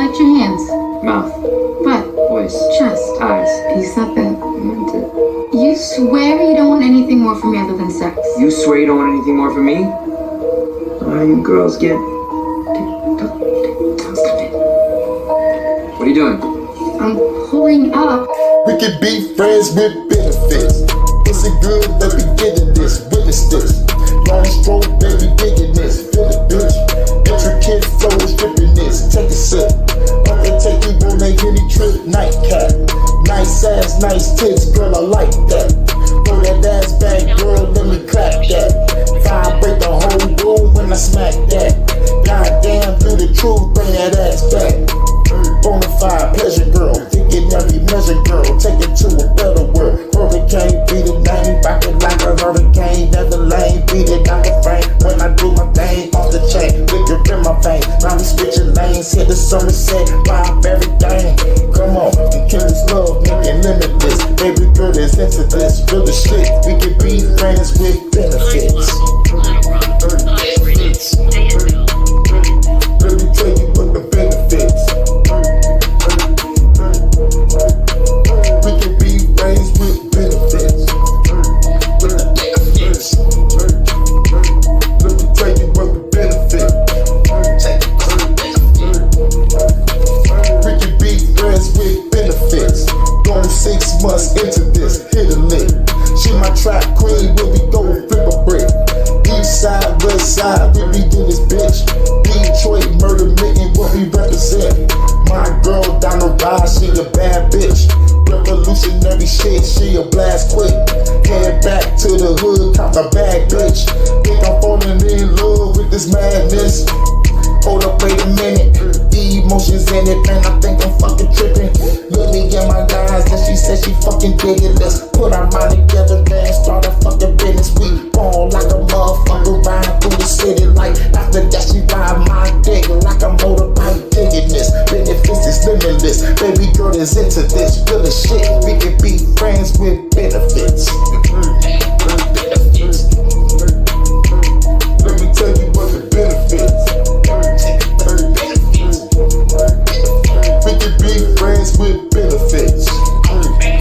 Inspect your hands. Mouth. Butt. Voice. Chest. Eyes. You said that. Meant it. You swear you don't want anything more from me other than sex? You swear you don't want anything more from me? You girls get... Stop it. What are you doing? I'm pulling up. We can be friends with benefits. Is it good that we getting this? Witness this. Long stroke, baby, digging this. Feel it, bitch. Intricate flow, stripping this. Take a sip. I can take you on a Henny trip. Nightcap. Nice ass, nice tits, girl, I like that. Throw that ass back, girl, let me clap that. Vibrate the whole room when I smack that. Goddamn, do the truth, bring that ass back. Bonafide pleasure, girl. Thinking every measure, girl. Take it to a better world. Hurricane, beat it, name. Back it like a hurricane. Never lane, beat it like a frame. When I do my thing, off the chain. Liquor in my vein. Now we switching lanes. Hit the sunset, pop everything. Come on, and kill this love, make it limitless. Baby girl is into this. Real as shit. We can be friends with benefits. Let me tell you what the benefits. We can be friends with benefits. Let me tell you what the benefits. We can be friends with benefits. Going 6 months into this, hit a lick. She my trap queen, where we go flip a brick. East side, west side, we be doing this bitch. Detroit murder mitten, what we represent. My girl down the ride, she a bad bitch. Revolutionary shit, she a blast quick. Head back to the hood, count the bag, bitch. Think I'm falling in love with this madness. Hold up, wait a minute. The emotions in it, man, I think I'm fucking tripping. Look me in my eyes, and she said she fucking did it. Let's put our mind together, then start a fucking business. We ball like a motherfucker, ride through the city like. After that, she ride my dick like a motorbike, digging this. Benefits is limitless. Baby girl is into this. Real as shit, we can be friends with benefits. Let me tell you what the benefits. We can be friends with benefits. Okay.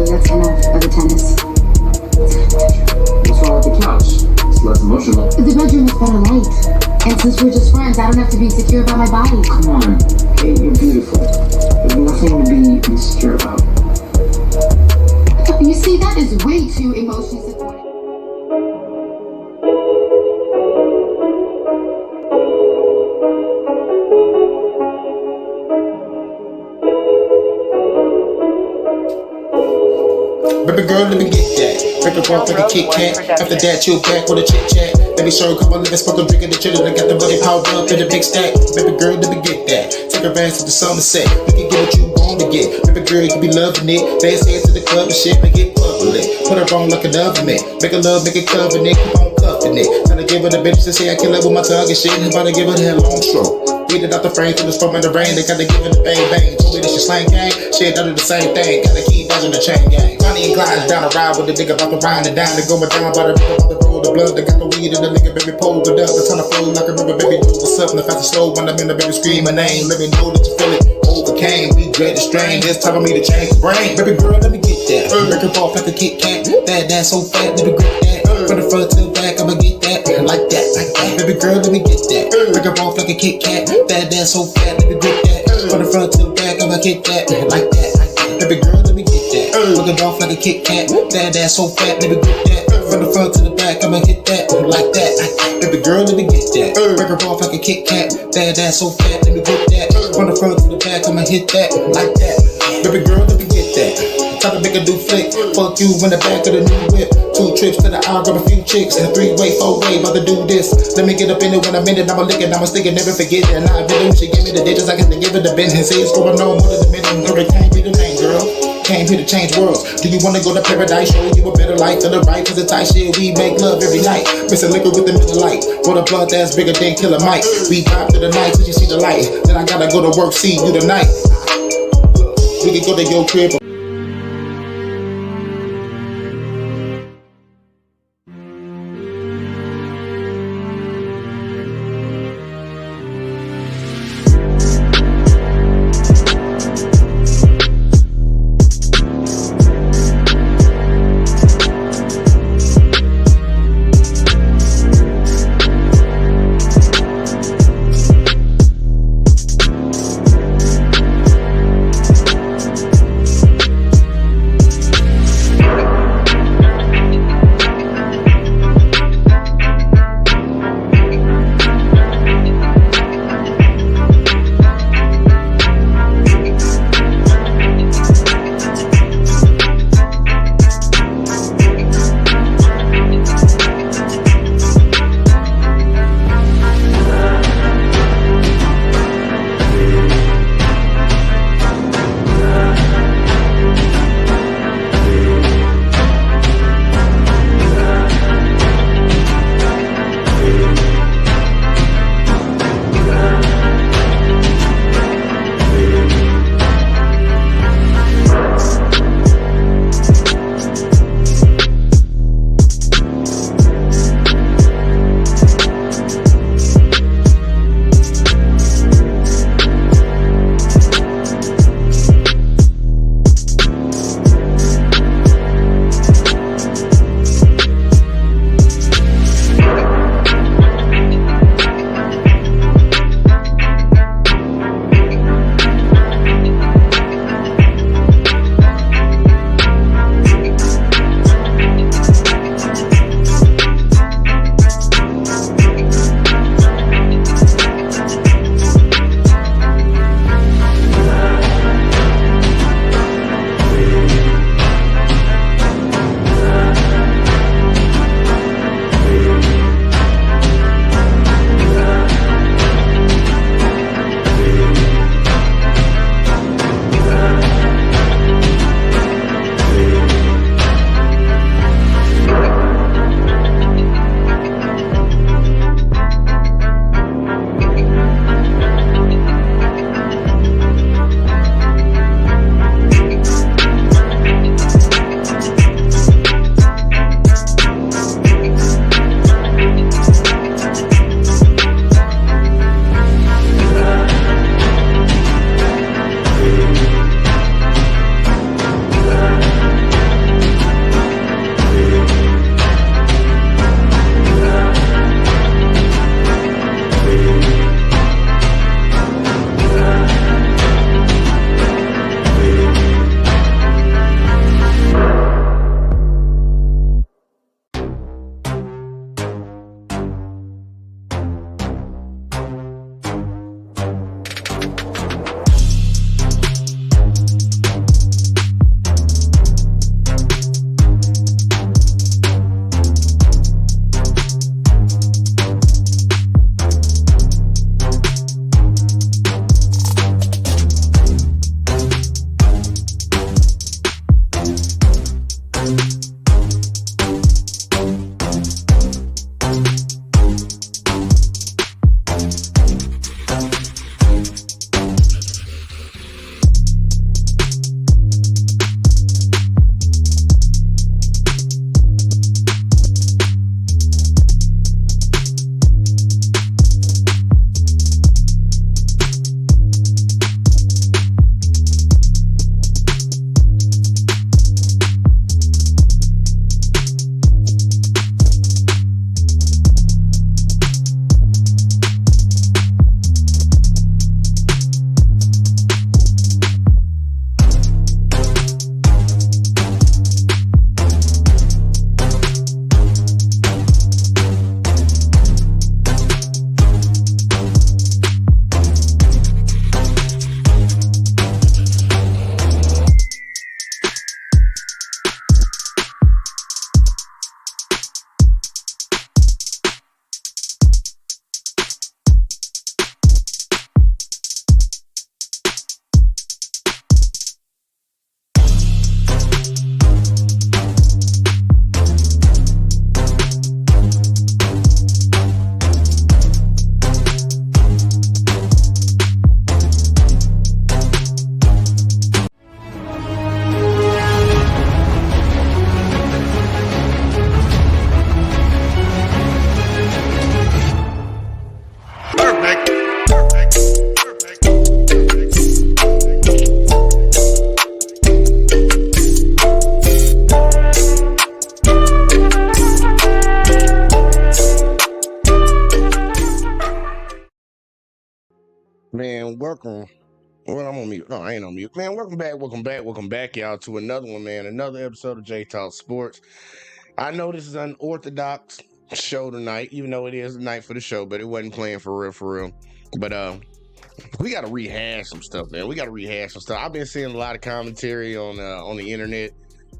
That's enough of the tennis. What's wrong with the couch? It's less emotional. The bedroom is better light. And since we're just friends, I don't have to be insecure about my body. Come on, Kate, you're beautiful. There's nothing to be insecure about. You see, that is way too emotionally supportive. Baby girl, let me get that. Break it off like a Kit Kat. After that, chill back with a chit chat. Let me show a couple living, smoke a drink of the children. I got the money piled up in a big stack. Baby girl, let me get that. Take her ass to the Somerset. You can get what you want to get. Baby girl, you can be loving it. Fast head to the club and shit, make it public. Put her on like an oven. Make her love, make it covenant. Keep on cuffing it. Tryna give her the bitch to say I kill her with my tongue and shit. I'm about to give her that long stroke. Beat it out the frame till the storm in the rain. They gotta give it the bang bang. Told me that she slang gang. Shit, I do the same thing. Gotta keep dodging the chain gang. Bonnie and Clyde down the ride with the nigga about to ride and down. They going down by the river, about to roll the blood. They got the weed in the nigga, baby, pull it up. The time to flow like a river, baby, do what's up. And the fast and slow when I'm in the baby, scream my name. Let me know that you feel it. Overcame, we dread the strain. It's time for me to change the brain. Baby girl, let me get that. Break it off like a Kit Kat. That so fat, let me grip that. From the front to the back, I'ma get that. Like that, like that. Baby girl, let me get that. Break it off like a Kit Kat. That so fat, let me grip that. From the front to the back, I'ma get that. Like that, like that. Baby girl, let me get that. Break it off like a Kit Kat. That so fat, let me grip that. From the front to the back, I'ma hit that. Like that, like that. Baby girl, let me get that. Break it off like a Kit Kat. That so fat, let me grip that. From the front to the back, I'ma hit that. Like that. Baby girl, let me get that. Time to make a new flick. Fuck you in the back of the new whip. 2 trips to the aisle, grab a few chicks. And a 3-way, 4-way, about to do this. Let me get up in it when I'm in it. I'ma lick it, I'ma stick it, never forget it. And I've been doing, she gave me the digits, I can give it the business. Say it's going on more than a minute. No, it can't be the name, girl. Came here to change worlds. Do you wanna go to paradise? Show you a better life to the right. Cause the tight shit, we make love every night. Mixing liquor with the middle light. For the blood that's bigger than Killer Mike. We vibe to the night till you see the light. Then I gotta go to work, see you tonight. We can go to your crib. Man, welcome. Well, I'm on mute. No, I ain't on mute. Man, welcome back, y'all, to another one, man. Another episode of G.O.A.T Sports. I know this is an unorthodox show tonight, even though it is the night for the show, but it wasn't playing for real. But we got to rehash some stuff, man. I've been seeing a lot of commentary on the internet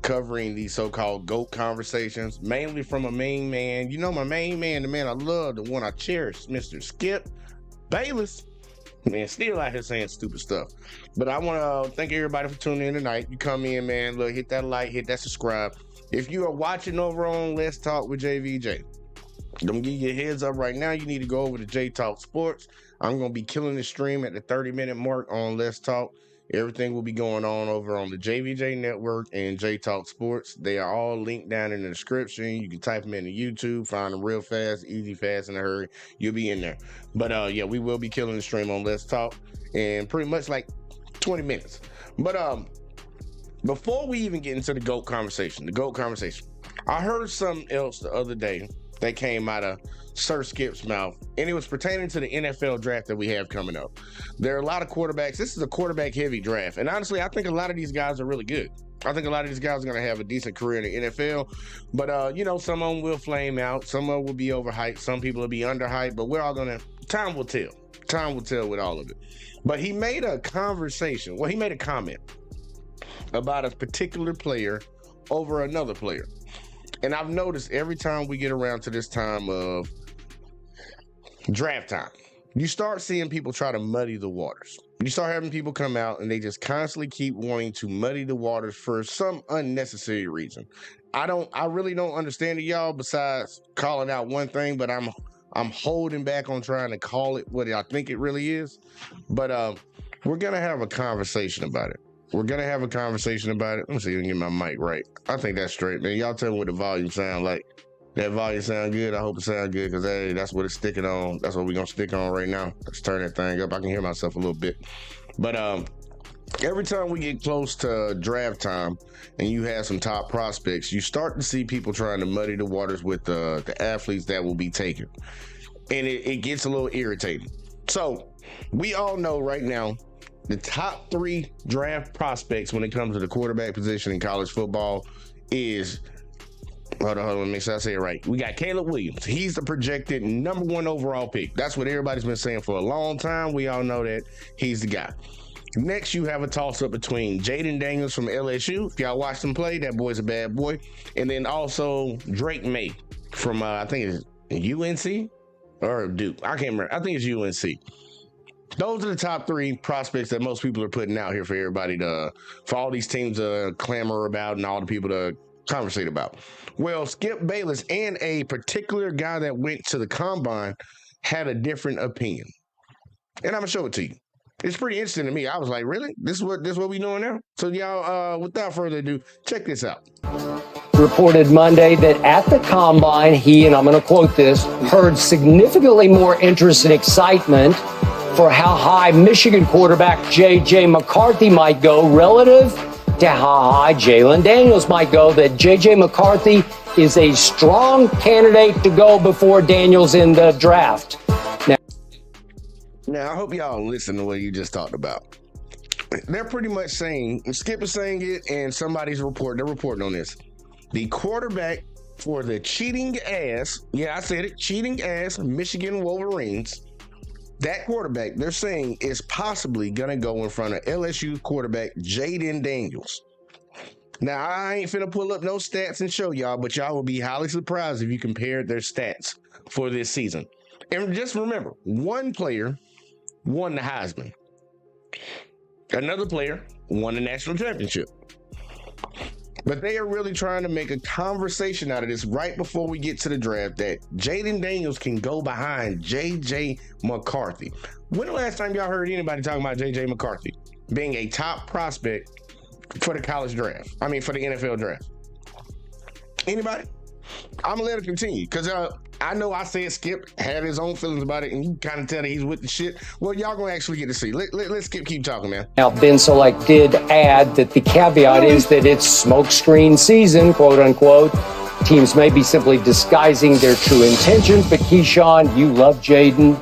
covering these so-called GOAT conversations, mainly from a main man. You know, my main man, the man I love, the one I cherish, Mr. Skip Bayless. Man, still out here saying stupid stuff. But I want to thank everybody for tuning in tonight. You come in, man. Look, hit that like, hit that subscribe. If you are watching over on Let's Talk with JVJ, I'm going to give you a heads up right now. You need to go over to G.O.A.T Sports. I'm going to be killing the stream at the 30-minute mark on Let's Talk. Everything will be going on over on the JVJ Network and G.O.A.T Sports. They are all linked down in the description. You can type them into YouTube, find them real fast, easy, fast, in a hurry. You'll be in there. But yeah, we will be killing the stream on Let's Talk in pretty much like 20 minutes. But before we even get into the GOAT conversation, I heard something else the other day that came out of Sir Skip's mouth, and it was pertaining to the NFL draft that we have coming up. There are a lot of quarterbacks. This is a quarterback-heavy draft, and honestly, I think a lot of these guys are really good. I think a lot of these guys are going to have a decent career in the NFL, but, you know, some of them will flame out. Some of them will be overhyped. Some people will be underhyped, but we're all going to, time will tell. Time will tell with all of it. But he made a comment about a particular player over another player. And I've noticed every time we get around to this time of draft time, you start seeing people try to muddy the waters. You start having people come out and they just constantly keep wanting to muddy the waters for some unnecessary reason. I really don't understand it, y'all, besides calling out one thing, but I'm holding back on trying to call it what I think it really is. But we're going to have a conversation about it. Let me see if I can get my mic right. I think that's straight, man. Y'all tell me what the volume sound like. That volume sound good? I hope it sound good, because hey, that's what it's sticking on. That's what we're going to stick on right now. Let's turn that thing up. I can hear myself a little bit. But every time we get close to draft time and you have some top prospects, you start to see people trying to muddy the waters with the athletes that will be taken. And it gets a little irritating. So we all know right now, the top 3 draft prospects when it comes to the quarterback position in college football is, hold on, let me make sure I say it right. We got Caleb Williams. He's the projected number 1 overall pick. That's what everybody's been saying for a long time. We all know that he's the guy. Next, you have a toss-up between Jaden Daniels from LSU. If y'all watch him play, that boy's a bad boy. And then also Drake May from, I think it's UNC or Duke. I can't remember. I think it's UNC. Those are the top 3 prospects that most people are putting out here for everybody for all these teams to clamor about and all the people to conversate about. Well, Skip Bayless and a particular guy that went to the combine had a different opinion. And I'm going to show it to you. It's pretty interesting to me. I was like, really? This is what we doing now? So y'all, without further ado, check this out. Reported Monday that at the combine, he, and I'm going to quote this, heard significantly more interest and excitement for how high Michigan quarterback J.J. McCarthy might go relative to how high Jalen Daniels might go, that J.J. McCarthy is a strong candidate to go before Daniels in the draft. Now, I hope y'all listen to what you just talked about. They're pretty much saying, Skip is saying it, and they're reporting on this. The quarterback for the cheating ass Michigan Wolverines, that quarterback, they're saying, is possibly going to go in front of LSU quarterback Jaden Daniels. Now, I ain't finna pull up no stats and show y'all, but y'all will be highly surprised if you compared their stats for this season. And just remember, one player won the Heisman. Another player won the national championship. But they are really trying to make a conversation out of this right before we get to the draft that Jaden Daniels can go behind J.J. McCarthy. When the last time y'all heard anybody talking about J.J. McCarthy being a top prospect for the college draft? I mean, for the NFL draft. Anybody? I'm going to let it continue because I know I said Skip had his own feelings about it, and you kind of tell that he's with the shit. Well, y'all going to actually get to see. Let's Skip keep talking, man. Now, Ben Selleck did add that the caveat is that it's smokescreen season, quote unquote. Teams may be simply disguising their true intentions, but Keyshawn, you love Jaden.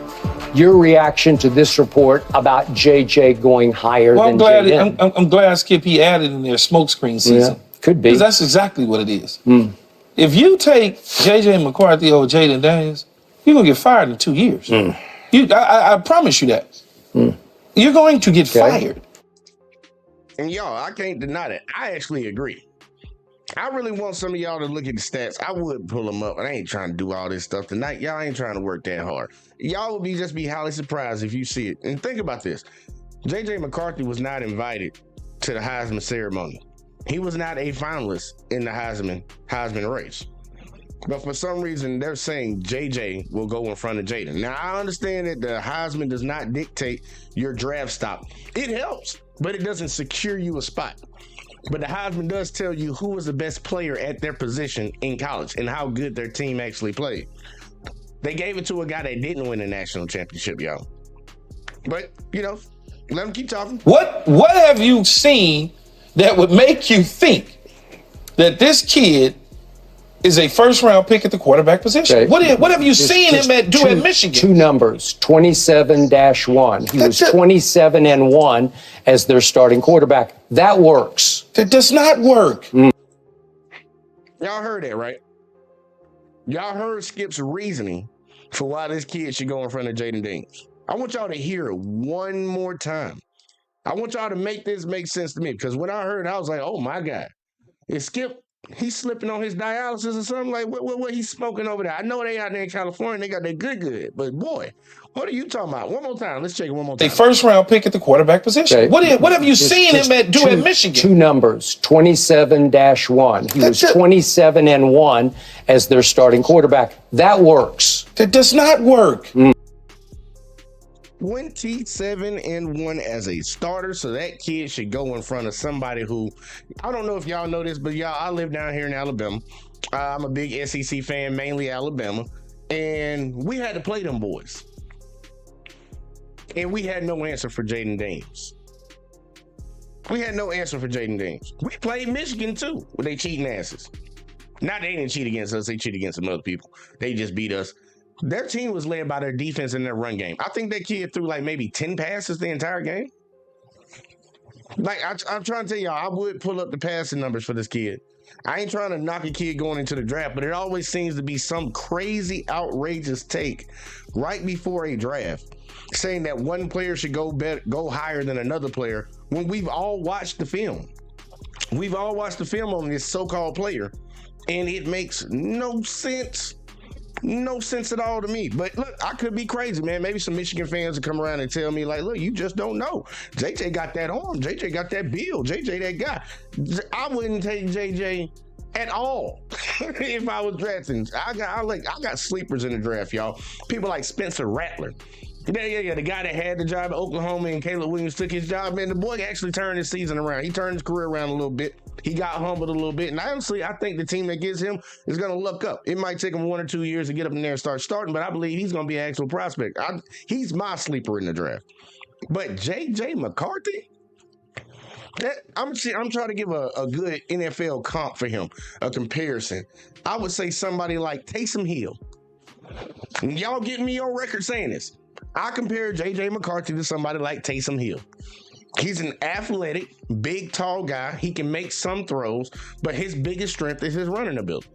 your reaction to this report about JJ going higher Well, than Jaden. I'm glad, Skip, he added in there smokescreen season. Yeah, could be. Because that's exactly what it is. If you take J.J. McCarthy over Jaden Daniels, you're going to get fired in 2 years. I promise you that. You're going to get fired. And y'all, I can't deny that. I actually agree. I really want some of y'all to look at the stats. I would pull them up, and I ain't trying to do all this stuff tonight. Y'all ain't trying to work that hard. Y'all would just be highly surprised if you see it. And think about this. J.J. McCarthy was not invited to the Heisman ceremony. He was not a finalist in the Heisman race. But for some reason, they're saying JJ will go in front of Jaden. Now, I understand that the Heisman does not dictate your draft stock. It helps, but it doesn't secure you a spot. But the Heisman does tell you who was the best player at their position in college and how good their team actually played. They gave it to a guy that didn't win a national championship, y'all. But, let him keep talking. What have you seen that would make you think that this kid is a first-round pick at the quarterback position? Okay. What have you seen him do at Michigan? Two numbers, 27-1. He was 27-1 as their starting quarterback. That works. That does not work. Y'all heard that, right? Y'all heard Skip's reasoning for why this kid should go in front of Jaden Daniels. I want y'all to hear it one more time. I want y'all to make this make sense to me, because when I heard it, I was like, oh my God. Is Skip, he's slipping on his dialysis or something? Like, what he's smoking over there? I know they out there in California, they got that good, but boy, what are you talking about? One more time. Let's check it one more time. A first-round pick at the quarterback position. Okay. What have you seen him do at Michigan? Two numbers, 27-1. He was 27-1 as their starting quarterback. That works. That does not work. 27-1 as a starter, so that kid should go in front of somebody who, I don't know if y'all know this, but y'all, I live down here in Alabama. I'm a big SEC fan, mainly Alabama, and we had to play them boys. And we had no answer for Jaden Daniels. We had no answer for Jaden Daniels. We played Michigan too, with they cheating asses. Not they didn't cheat against us, they cheated against some other people. They just beat us. Their team was led by their defense and their run game. I think that kid threw like maybe 10 passes the entire game. Like, I'm trying to tell y'all, I would pull up the passing numbers for this kid. I ain't trying to knock a kid going into the draft, but it always seems to be some crazy, outrageous take right before a draft saying that one player should go higher than another player when we've all watched the film. We've all watched the film on this so-called player, and it makes no sense. No sense at all to me. But look, I could be crazy, man. Maybe some Michigan fans will come around and tell me, like, look, you just don't know. JJ got that arm. JJ got that build. JJ that guy. I wouldn't take JJ at all if I was drafting. I got sleepers in the draft, y'all. People like Spencer Rattler. Yeah, the guy that had the job at Oklahoma and Caleb Williams took his job, man. The boy actually turned his season around. He turned his career around a little bit. He got humbled a little bit. And honestly, I think the team that gets him is going to look up. It might take him 1 or 2 years to get up in there and start starting, but I believe he's going to be an actual prospect. He's my sleeper in the draft. But J.J. McCarthy? I'm trying to give a good NFL comp for him, a comparison. I would say somebody like Taysom Hill. And y'all getting me on record saying this. I compare J.J. McCarthy to somebody like Taysom Hill. He's an athletic, big, tall guy. He can make some throws, but his biggest strength is his running ability.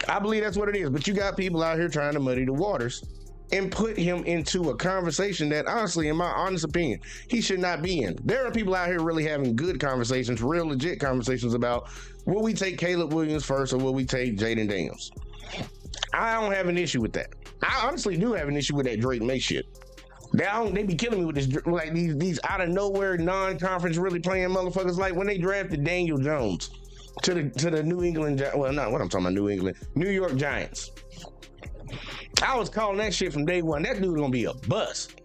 I believe that's what it is. But you got people out here trying to muddy the waters and put him into a conversation that, honestly, in my honest opinion, he should not be in. There are people out here really having good conversations, real legit conversations about, will we take Caleb Williams first or will we take Jaden Daniels? I don't have an issue with that. I honestly do have an issue with that Drake May shit. They be killing me with this, like these out of nowhere non-conference really playing motherfuckers. Like when they drafted Daniel Jones to the New England, well, not what I'm talking about, New England, New York Giants. I was calling that shit from day one. That dude gonna be a bust.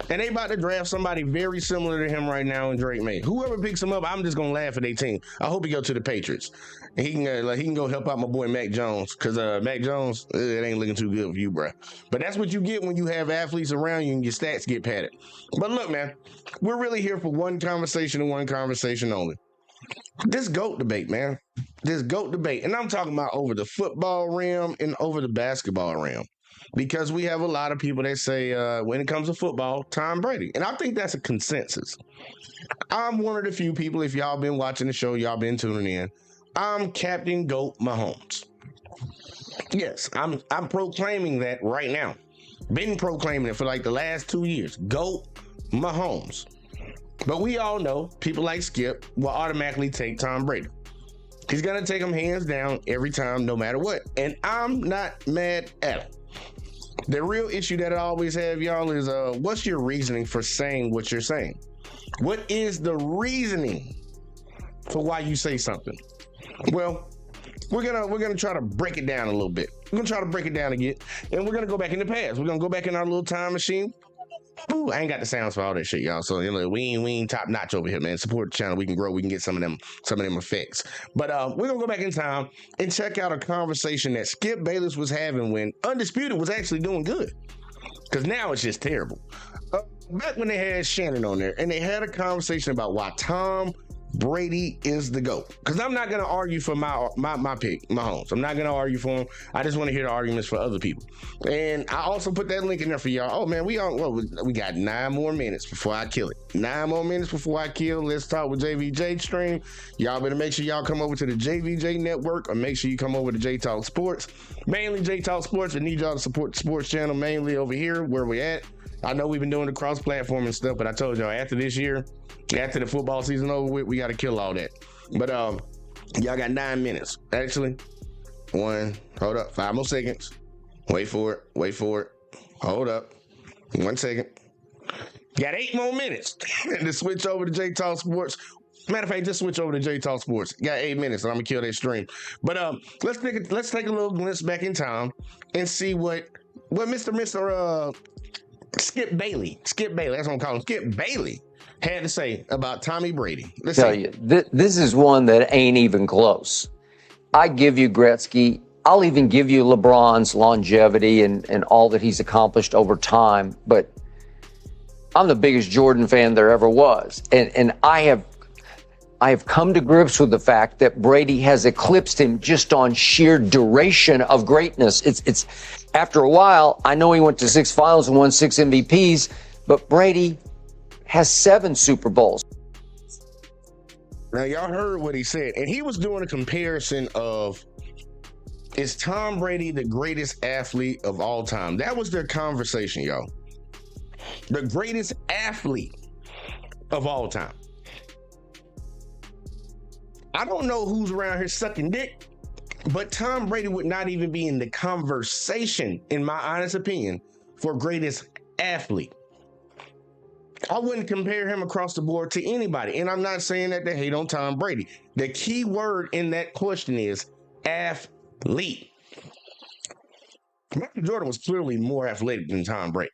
And they about to draft somebody very similar to him right now in Drake May. Whoever picks him up, I'm just gonna laugh at their team. I hope he go to the Patriots. And he can go help out my boy Mac Jones, because Mac Jones, it ain't looking too good for you, bro. But that's what you get when you have athletes around you and your stats get padded. But look, man, we're really here for one conversation and one conversation only. This GOAT debate, man. This GOAT debate. And I'm talking about over the football realm and over the basketball realm. because we have a lot of people that say when it comes to football, Tom Brady. And I think that's a consensus. I'm one of the few people, if y'all been watching the show, y'all been tuning in, I'm Captain GOAT Mahomes. Yes, I'm proclaiming that right now. Been proclaiming it for like the last 2 years. GOAT Mahomes. But we all know people like Skip will automatically take Tom Brady. He's going to take him hands down every time, no matter what. And I'm not mad at him. The real issue that I always have, y'all, is what's your reasoning for saying what you're saying? What is the reasoning for why you say something? Well, we're gonna try to break it down a little bit. We're gonna try to break it down again, and we're gonna go back in the past. We're gonna go back in our little time machine. Ooh, I ain't got the sounds for all that shit, y'all. So we ain't top notch over here, man. Support the channel. We can grow. We can get some of them effects. But we're gonna go back in time and check out a conversation that Skip Bayless was having when Undisputed was actually doing good. Because now it's just terrible. Back when they had Shannon on there, and they had a conversation about why Tom Brady is the GOAT. Because I'm not going to argue for my pick, Mahomes. I'm not going to argue for him. I just want to hear the arguments for other people. And I also put that link in there for y'all. Oh, man, we got 9 more minutes before I kill it. 9 more minutes before I kill. Let's talk with JVJ stream. Y'all better make sure y'all come over to the JVJ network, or make sure you come over to J Talk Sports. Mainly J Talk Sports. I need y'all to support the sports channel mainly over here where we at. I know we've been doing the cross-platform and stuff, but I told y'all after this year, after the football season over with, we got to kill all that. But y'all got 9 minutes. Actually, 5 more seconds. Wait for it. Hold up. 1 second. Got 8 more minutes to switch over to J Talk Sports. Matter of fact, just switch over to J Talk Sports. Got 8 minutes, and I'm gonna kill that stream. But let's take a little glimpse back in time and see what Mr. Skip Bayless, that's what I'm calling him, Skip Bayless, had to say about Tommy Brady. Let's tell you, this is one that ain't even close. I give you Gretzky. I'll even give you LeBron's longevity and all that he's accomplished over time. But I'm the biggest Jordan fan there ever was. And I have come to grips with the fact that Brady has eclipsed him just on sheer duration of greatness. It's after a while, I know he went to 6 finals and won 6 MVPs, but Brady has 7 Super Bowls. Now, y'all heard what he said, and he was doing a comparison of, is Tom Brady the greatest athlete of all time? That was their conversation, y'all. The greatest athlete of all time. I don't know who's around here sucking dick, but Tom Brady would not even be in the conversation, in my honest opinion, for greatest athlete. I wouldn't compare him across the board to anybody. And I'm not saying that to hate on Tom Brady. The key word in that question is athlete. Michael Jordan was clearly more athletic than Tom Brady.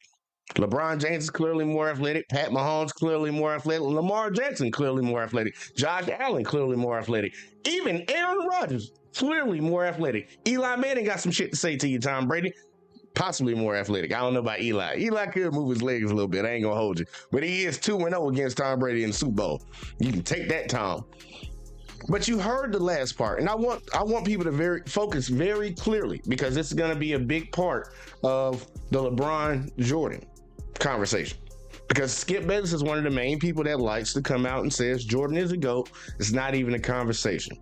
LeBron James is clearly more athletic. Pat Mahomes clearly more athletic. Lamar Jackson clearly more athletic. Josh Allen clearly more athletic. Even Aaron Rodgers clearly more athletic. Eli Manning got some shit to say to you, Tom Brady. Possibly more athletic. I don't know about Eli. Eli could move his legs a little bit. I ain't gonna hold you. But he is 2-0 against Tom Brady in the Super Bowl. You can take that, Tom. But you heard the last part, and I want people to focus very clearly, because this is gonna be a big part of the LeBron Jordan conversation. Because Skip Bayless is one of the main people that likes to come out and says Jordan is a GOAT. It's not even a conversation.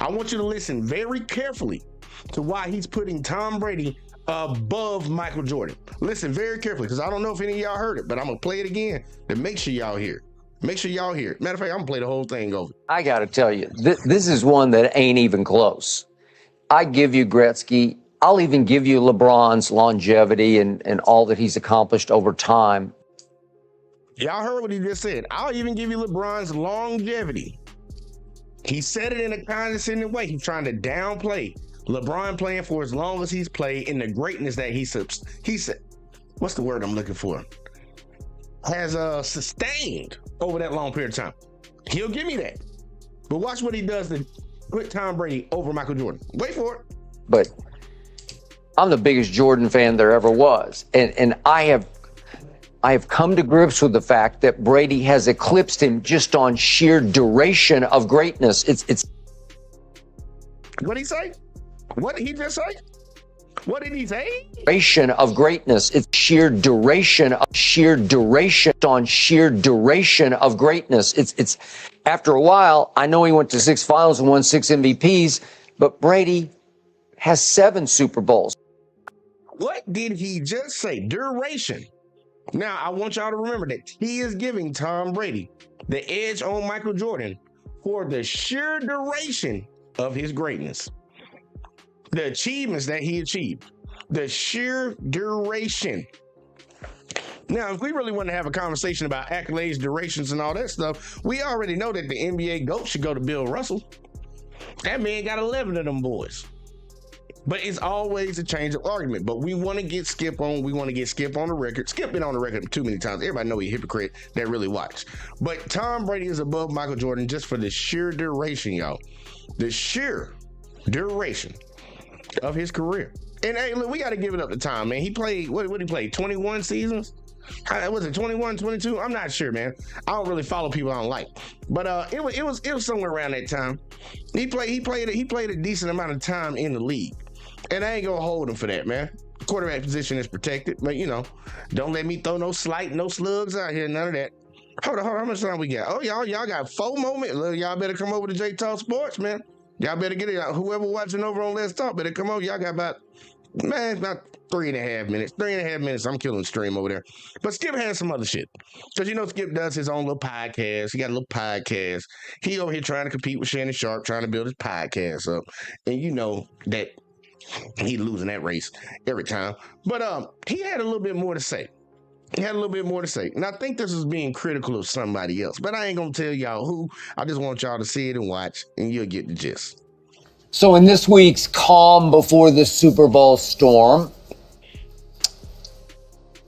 I want you to listen very carefully to why he's putting Tom Brady above Michael Jordan. Listen very carefully, because I don't know if any of y'all heard it, but I'm going to play it again to make sure y'all hear it. Make sure y'all hear it. Matter of fact, I'm going to play the whole thing over. I got to tell you, this is one that ain't even close. I give you Gretzky. I'll even give you LeBron's longevity and all that he's accomplished over time. Y'all heard what he just said. I'll even give you LeBron's longevity. He said it in a condescending way. He's trying to downplay LeBron playing for as long as he's played and the greatness that he said, what's the word I'm looking for? Has sustained over that long period of time. He'll give me that. But watch what he does to put Tom Brady over Michael Jordan. Wait for it. But I'm the biggest Jordan fan there ever was. And I have come to grips with the fact that Brady has eclipsed him just on sheer duration of greatness. It's What'd he say? What did he just say? What did he say? Duration of greatness. It's sheer duration of greatness. It's after a while, I know he went to 6 finals and won 6 MVPs, but Brady has 7 Super Bowls. What did he just say? Duration. Now, I want y'all to remember that he is giving Tom Brady the edge on Michael Jordan for the sheer duration of his greatness. The achievements that he achieved. The sheer duration. Now, if we really want to have a conversation about accolades, durations, and all that stuff, we already know that the NBA GOAT should go to Bill Russell. That man got 11 of them boys. But it's always a change of argument. But we want to get Skip on. We want to get Skip on the record. Skip been on the record too many times. Everybody know he's a hypocrite that really watch. But Tom Brady is above Michael Jordan just for the sheer duration, y'all. The sheer duration of his career. And hey, look, we got to give it up to Tom, man. He played, what did he play? 21 seasons? Was it 21, 22? I'm not sure, man. I don't really follow people I don't like. But it was somewhere around that time. He played a decent amount of time in the league. And I ain't gonna hold him for that, man. Quarterback position is protected, but don't let me throw no slugs out here, none of that. Hold on, how much time we got? Oh, y'all got 4 moments. Look, y'all better come over to J-Talk Sports, man. Y'all better get it out. Whoever watching over on Let's Talk better come over. Y'all got about 3.5 minutes. 3.5 minutes. I'm killing the stream over there. But Skip has some other shit. Because Skip does his own little podcast. He got a little podcast. He over here trying to compete with Shannon Sharp, trying to build his podcast up. And you know that he's losing that race every time. But he had a little bit more to say. And I think this is being critical of somebody else. But I ain't going to tell y'all who. I just want y'all to see it and watch, and you'll get the gist. So in this week's calm before the Super Bowl storm,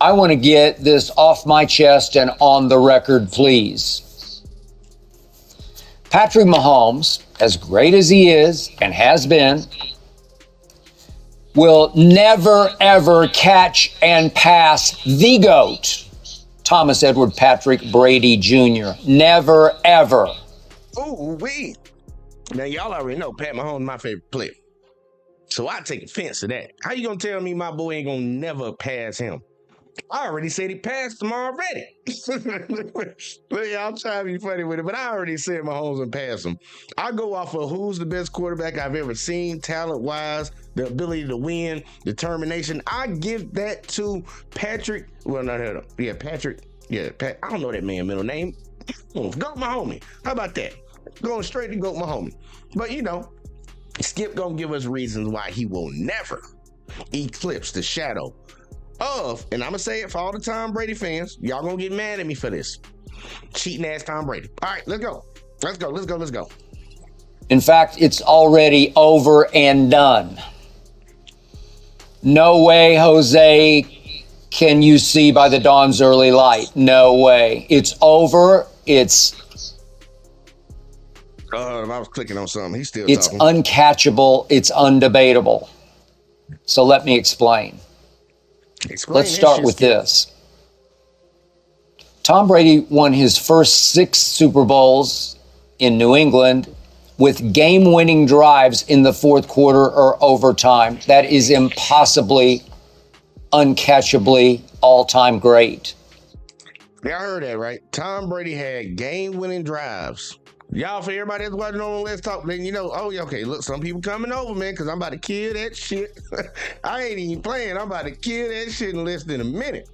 I want to get this off my chest and on the record, please. Patrick Mahomes, as great as he is and has been, will never, ever catch and pass the GOAT, Thomas Edward Patrick Brady Jr. Never, ever. Ooh, wee. Now, y'all already know Pat Mahomes is my favorite player. So I take offense to that. How you gonna tell me my boy ain't gonna never pass him? I already said he passed him already. Look, y'all trying to be funny with it, but I already said Mahomes and pass him. I go off of who's the best quarterback I've ever seen, talent-wise, the ability to win, determination. I give that to Patrick. Well, not him. Yeah, Patrick. Yeah, Pat. I don't know that man's middle name. GOAT my homie. How about that? Going straight to GOAT my homie. But Skip gonna give us reasons why he will never eclipse the shadow of, and I'm gonna say it for all the Tom Brady fans, y'all gonna get mad at me for this. Cheating ass Tom Brady. All right, let's go. In fact, it's already over and done. No way, Jose, can you see by the dawn's early light. No way. It's over. I was clicking on something. He's still It's talking. uncatchable. It's undebatable. So let me explain. Let's start with this. Tom Brady won his first 6 Super Bowls in New England with game-winning drives in the fourth quarter or overtime. That is impossibly, uncatchably, all-time great. Yeah, I heard that, right? Tom Brady had game-winning drives. Y'all, for everybody that's watching on Let's Talk, then okay, look, some people coming over, man, because I'm about to kill that shit. I ain't even playing. I'm about to kill that shit in less than a minute.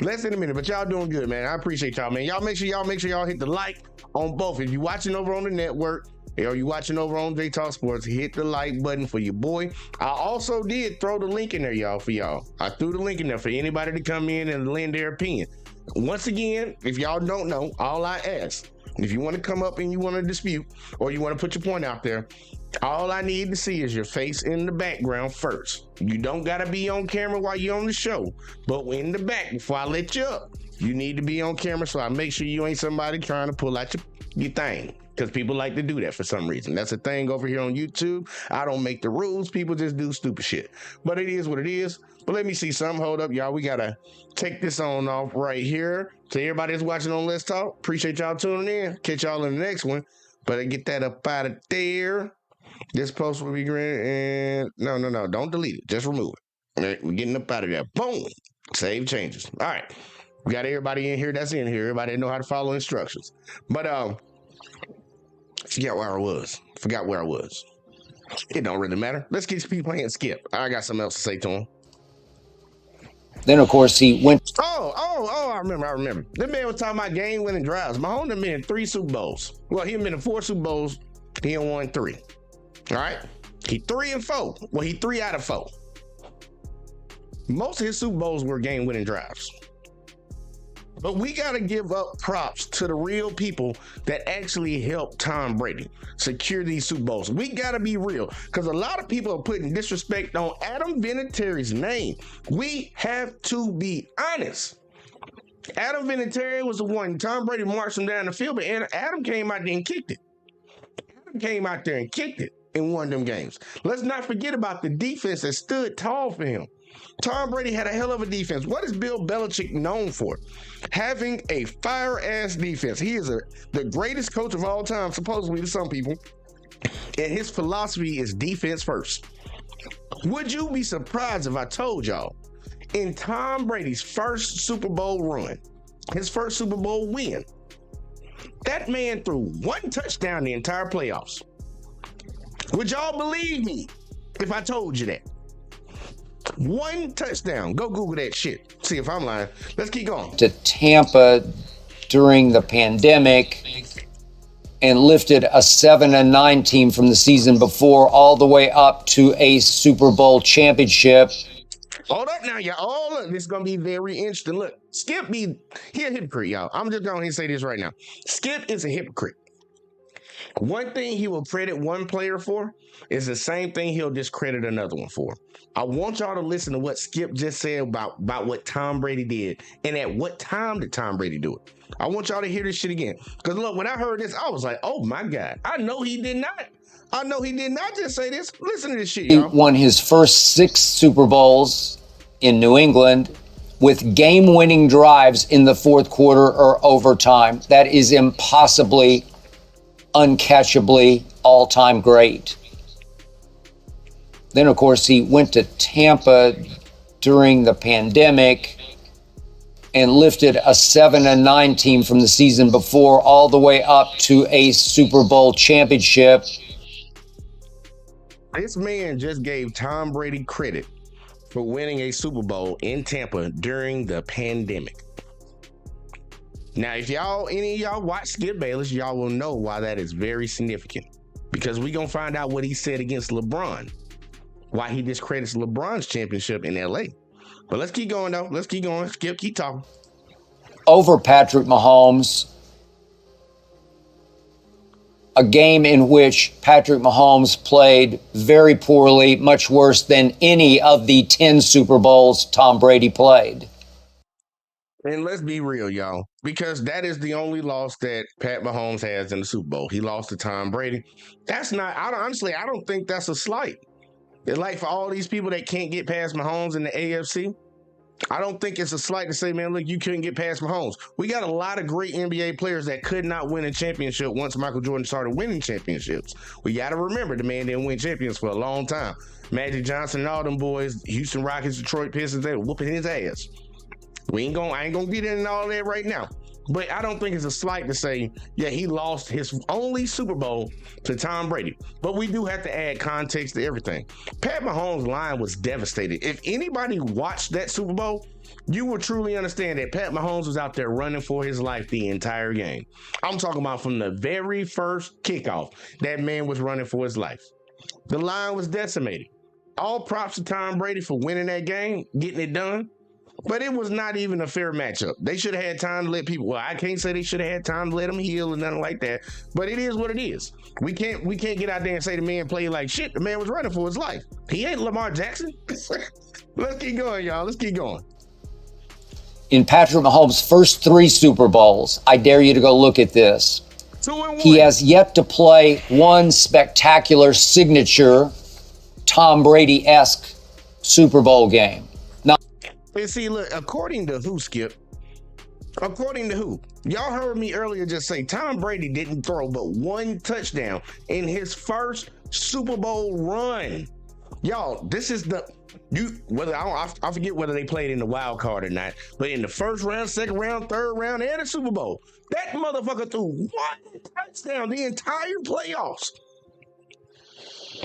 But y'all doing good, man. I appreciate y'all, man. Y'all make sure y'all hit the like on both. If you watching over on the network, or you watching over on J-Talk Sports, hit the like button for your boy. I also did throw the link in there, y'all, for y'all. I threw the link in there for anybody to come in and lend their opinion. Once again, if y'all don't know, all I ask, if you want to come up and you want to dispute or you want to put your point out there, all I need to see is your face in the background first. You don't got to be on camera while you're on the show, but in the back, before I let you up, you need to be on camera so I make sure you ain't somebody trying to pull out your thing. Because people like to do that for some reason. That's a thing over here on YouTube. I don't make the rules. People just do stupid shit. But it is what it is. But let me see something. Hold up, y'all. We got to take this on off right here. To everybody that's watching on Let's Talk, appreciate y'all tuning in. Catch y'all in the next one. But I get that up out of there. This post will be granted. And no. Don't delete it. Just remove it. We're getting up out of there. Boom. Save changes. All right. We got everybody in here that's in here. Everybody know how to follow instructions. But forgot where I was. It don't really matter. Let's get people playing Skip. I got something else to say to him. Then, of course, he went. I remember. That man was talking about game-winning drives. Mahomes done been in 3 Super Bowls. Well, he been in 4 Super Bowls. He done won 3. All right? He 3-4. Well, he 3 out of 4. Most of his Super Bowls were game-winning drives. But we got to give up props to the real people that actually helped Tom Brady secure these Super Bowls. We got to be real, because a lot of people are putting disrespect on Adam Vinatieri's name. We have to be honest. Adam Vinatieri was the one. Tom Brady marched him down the field, but Adam came out there and kicked it. Adam came out there and kicked it in one of them games. Let's not forget about the defense that stood tall for him. Tom Brady had a hell of a defense. What is Bill Belichick known for? Having a fire-ass defense. He is the greatest coach of all time, supposedly to some people. And his philosophy is defense first. Would you be surprised if I told y'all, in Tom Brady's first Super Bowl run, his first Super Bowl win, that man threw 1 touchdown the entire playoffs? Would y'all believe me if I told you that? 1 touchdown. Go Google that shit. See if I'm lying. Let's keep going. To Tampa during the pandemic and lifted a 7-9 team from the season before all the way up to a Super Bowl championship. Hold up now, y'all. Oh, look, this is going to be very interesting. Look, Skip he a hypocrite, y'all. I'm just going to say this right now. Skip is a hypocrite. One thing he will credit one player for is the same thing he'll discredit another one for. I want y'all to listen to what Skip just said about what Tom Brady did and at what time did Tom Brady do it. I want y'all to hear this shit again. Because look, when I heard this, I was like, oh my God. I know he did not just say this. Listen to this shit, y'all. He won his first 6 Super Bowls in New England with game-winning drives in the fourth quarter or overtime. That is impossibly, uncatchably all-time great. Then, of course, he went to Tampa during the pandemic and lifted a 7-9 team from the season before all the way up to a Super Bowl championship. This man just gave Tom Brady credit for winning a Super Bowl in Tampa during the pandemic. Now, if any of y'all watch Skip Bayless, y'all will know why that is very significant. Because we're going to find out what he said against LeBron. Why he discredits LeBron's championship in LA. But let's keep going, though. Let's keep going. Skip, keep talking. Over Patrick Mahomes, a game in which Patrick Mahomes played very poorly, much worse than any of the 10 Super Bowls Tom Brady played. And let's be real, y'all, because that is the only loss that Pat Mahomes has in the Super Bowl. He lost to Tom Brady. That's not, I don't think that's a slight. It's like for all these people that can't get past Mahomes in the AFC, I don't think it's a slight to say, man, look, you couldn't get past Mahomes. We got a lot of great NBA players that could not win a championship once Michael Jordan started winning championships. We got to remember the man didn't win champions for a long time. Magic Johnson and all them boys, Houston Rockets, Detroit Pistons, they were whooping his ass. I ain't gonna get into all that right now. But I don't think it's a slight to say, yeah, he lost his only Super Bowl to Tom Brady. But we do have to add context to everything. Pat Mahomes' line was devastated. If anybody watched that Super Bowl, you will truly understand that Pat Mahomes was out there running for his life the entire game. I'm talking about from the very first kickoff, that man was running for his life. The line was decimated. All props to Tom Brady for winning that game, getting it done. But it was not even a fair matchup. They should have had time to let people. Well, I can't say they should have had time to let them heal and nothing like that. But it is what it is. We can't get out there and say the man played like shit. The man was running for his life. He ain't Lamar Jackson. Let's keep going, y'all. Let's keep going. In Patrick Mahomes' first 3 Super Bowls, I dare you to go look at this. 2-1. He has yet to play one spectacular signature Tom Brady-esque Super Bowl game. And see, look, according to who, Skip? According to who? Y'all heard me earlier just say Tom Brady didn't throw but 1 touchdown in his first Super Bowl run. Y'all, this is the I forget whether they played in the wild card or not, but in the first round, second round, third round, and the Super Bowl, that motherfucker threw one touchdown the entire playoffs.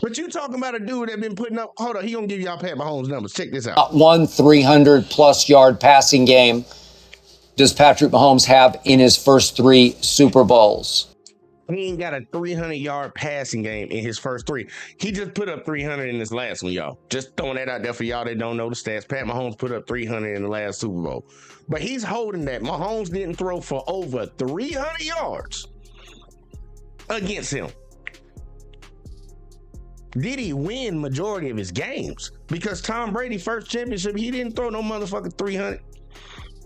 But you talking about a dude that been putting up, hold on, he gonna give y'all Pat Mahomes numbers. Check this out. One 300-plus yard passing game does Patrick Mahomes have in his first 3 Super Bowls? He ain't got a 300-yard passing game in his first 3. He just put up 300 in this last one, y'all. Just throwing that out there for y'all that don't know the stats. Pat Mahomes put up 300 in the last Super Bowl. But he's holding that. Mahomes didn't throw for over 300 yards against him. Did he win majority of his games? Because Tom Brady, first championship, he didn't throw no motherfucking 300.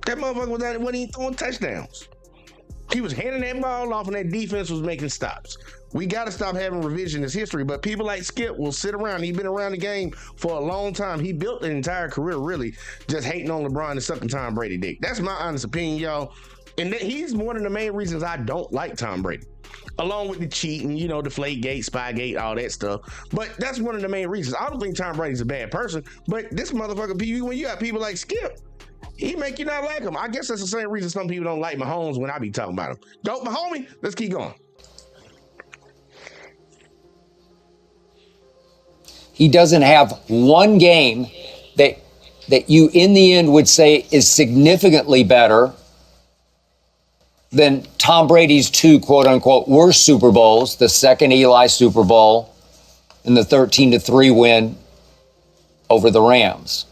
That motherfucker wasn't even throwing touchdowns. He was handing that ball off and that defense was making stops. We got to stop having revisionist history, but people like Skip will sit around. He's been around the game for a long time. He built an entire career really just hating on LeBron and sucking Tom Brady dick. That's my honest opinion, y'all. And he's one of the main reasons I don't like Tom Brady. Along with the cheating, you know, Deflategate, Spygate, all that stuff. But that's one of the main reasons. I don't think Tom Brady's a bad person, but this motherfucker, when you got people like Skip, he make you not like him. I guess that's the same reason some people don't like Mahomes when I be talking about him. Don't, my homie, let's keep going. He doesn't have one game that you in the end would say is significantly better than Tom Brady's 2 quote unquote worst Super Bowls, the second Eli Super Bowl and the 13-3 win over the Rams.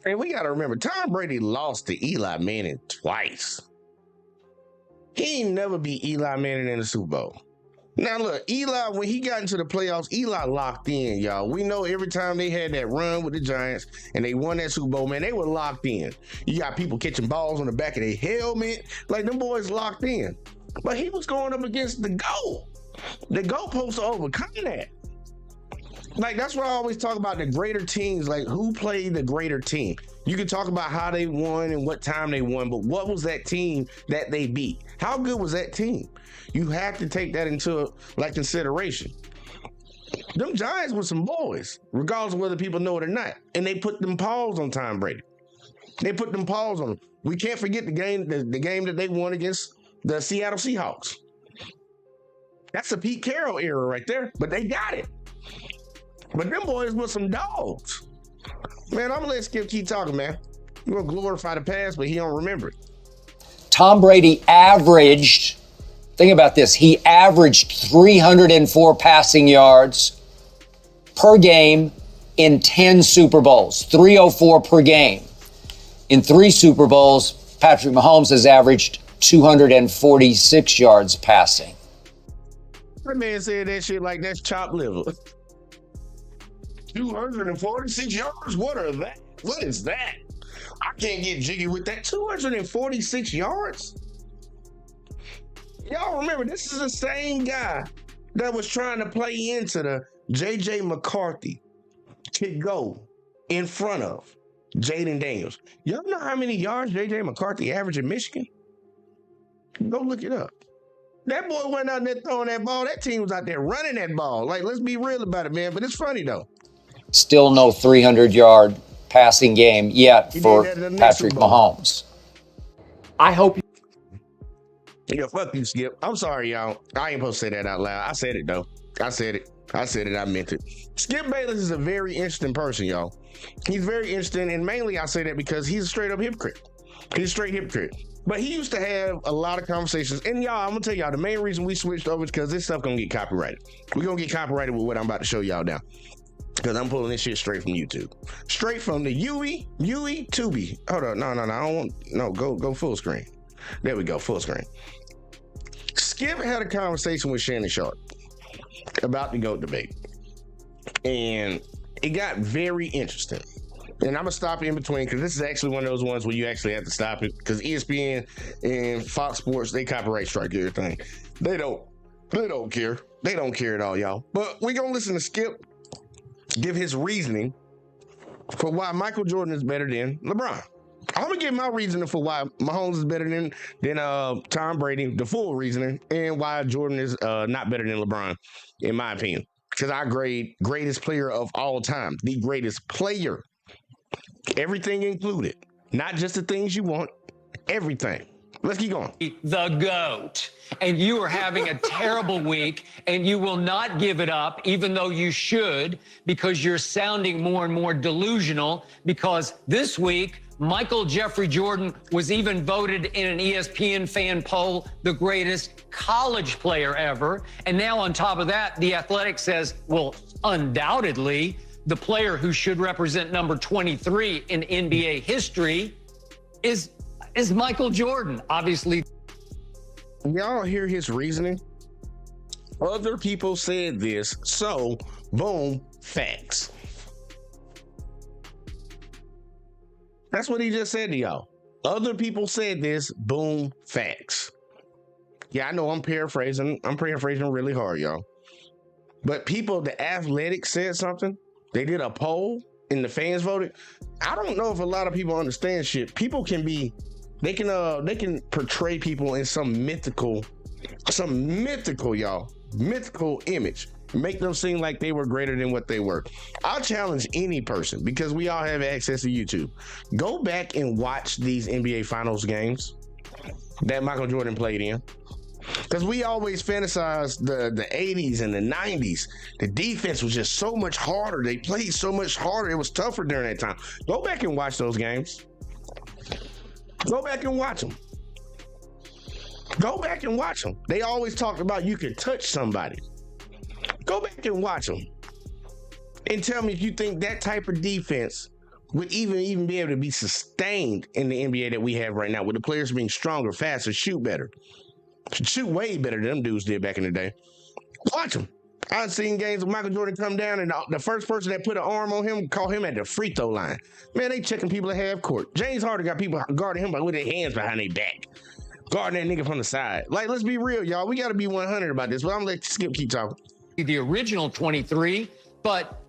And we got to remember, Tom Brady lost to Eli Manning twice. He ain't never beat Eli Manning in the Super Bowl. Now, look, Eli, when he got into the playoffs, Eli locked in, y'all. We know every time they had that run with the Giants and they won that Super Bowl, man, they were locked in. You got people catching balls on the back of their helmet. Like, them boys locked in. But he was going up against the GOAT. The GOAT supposed to overcome that. Like, that's why I always talk about the greater teams, like who played the greater team. You can talk about how they won and what time they won, but what was that team that they beat? How good was that team? You have to take that into like consideration. Them Giants were some boys, regardless of whether people know it or not. And they put them paws on Tom Brady. They put them paws on him. We can't forget the game that they won against the Seattle Seahawks. That's a Pete Carroll era right there, but they got it. But them boys were some dogs. Man, I'm gonna let Skip keep talking, man. We're gonna glorify the past, but he don't remember it. Tom Brady averaged, think about this, he averaged 304 passing yards per game in 10 Super Bowls, 304 per game. In 3 Super Bowls, Patrick Mahomes has averaged 246 yards passing. That man said that shit like that's chopped liver. 246 yards? What is that? I can't get jiggy with that. 246 yards? Y'all remember, this is the same guy that was trying to play into the J.J. McCarthy to go in front of Jaden Daniels. Y'all know how many yards J.J. McCarthy averaged in Michigan? Go look it up. That boy went out there throwing that ball. That team was out there running that ball. Like, let's be real about it, man. But it's funny, though. Still no 300-yard passing game yet for Patrick Mahomes. I hope. Yeah, fuck you, Skip. I'm sorry, y'all. I ain't supposed to say that out loud. I said it, though. I said it. I meant it. Skip Bayless is a very interesting person, y'all. He's very interesting, and mainly I say that because he's a straight-up hypocrite. He's a straight hypocrite. But he used to have a lot of conversations. And y'all, I'm going to tell y'all, the main reason we switched over is because this stuff going to get copyrighted. We're going to get copyrighted with what I'm about to show y'all now. Because I'm pulling this shit straight from YouTube. Straight from the Yourr Tubi. Hold on. No. I don't want... No, go full screen. There we go, full screen. Skip had a conversation with Shannon Sharp about the GOAT debate. And it got very interesting. And I'm going to stop in between because this is actually one of those ones where you actually have to stop it because ESPN and Fox Sports, they copyright strike everything. They don't care. They don't care at all, y'all. But we're going to listen to Skip give his reasoning for why Michael Jordan is better than LeBron. I'm going to give my reasoning for why Mahomes is better than Tom Brady, the full reasoning, and why Jordan is not better than LeBron, in my opinion. because I grade greatest player of all time, the greatest player, everything included, not just the things you want, everything. Let's keep going. The GOAT. And you are having a terrible week, and you will not give it up, even though you should, because you're sounding more and more delusional, because this week, Michael Jeffrey Jordan was even voted in an ESPN fan poll the greatest college player ever. And now on top of that, The Athletic says, well, undoubtedly, the player who should represent number 23 in NBA history is Michael Jordan, obviously. Y'all hear his reasoning? Other people said this, so boom, facts. That's what he just said to y'all. Other people said this, boom, facts. Yeah, I know I'm paraphrasing. I'm paraphrasing really hard, y'all. But people, The Athletic said something. They did a poll and the fans voted. I don't know if a lot of people understand shit. People can be, they can portray people in some mythical, y'all, mythical image. Make them seem like they were greater than what they were. I'll challenge any person, because we all have access to YouTube. Go back and watch these NBA Finals games that Michael Jordan played in. Because we always fantasize the 80s and the 90s. The defense was just so much harder. They played so much harder. It was tougher during that time. Go back and watch those games. Go back and watch them. Go back and watch them. They always talked about you could touch somebody. Go back and watch them. And tell me if you think that type of defense would even be able to be sustained in the NBA that we have right now, with the players being stronger, faster, shoot better. Shoot way better than them dudes did back in the day. Watch them. I've seen games of Michael Jordan come down and the first person that put an arm on him, call him at the free throw line. Man, they checking people at half court. James Harden got people guarding him with their hands behind their back. Guarding that nigga from the side. Like, let's be real, y'all. We got to be 100 about this, but I'm going to let Skip keep talking. The original 23, but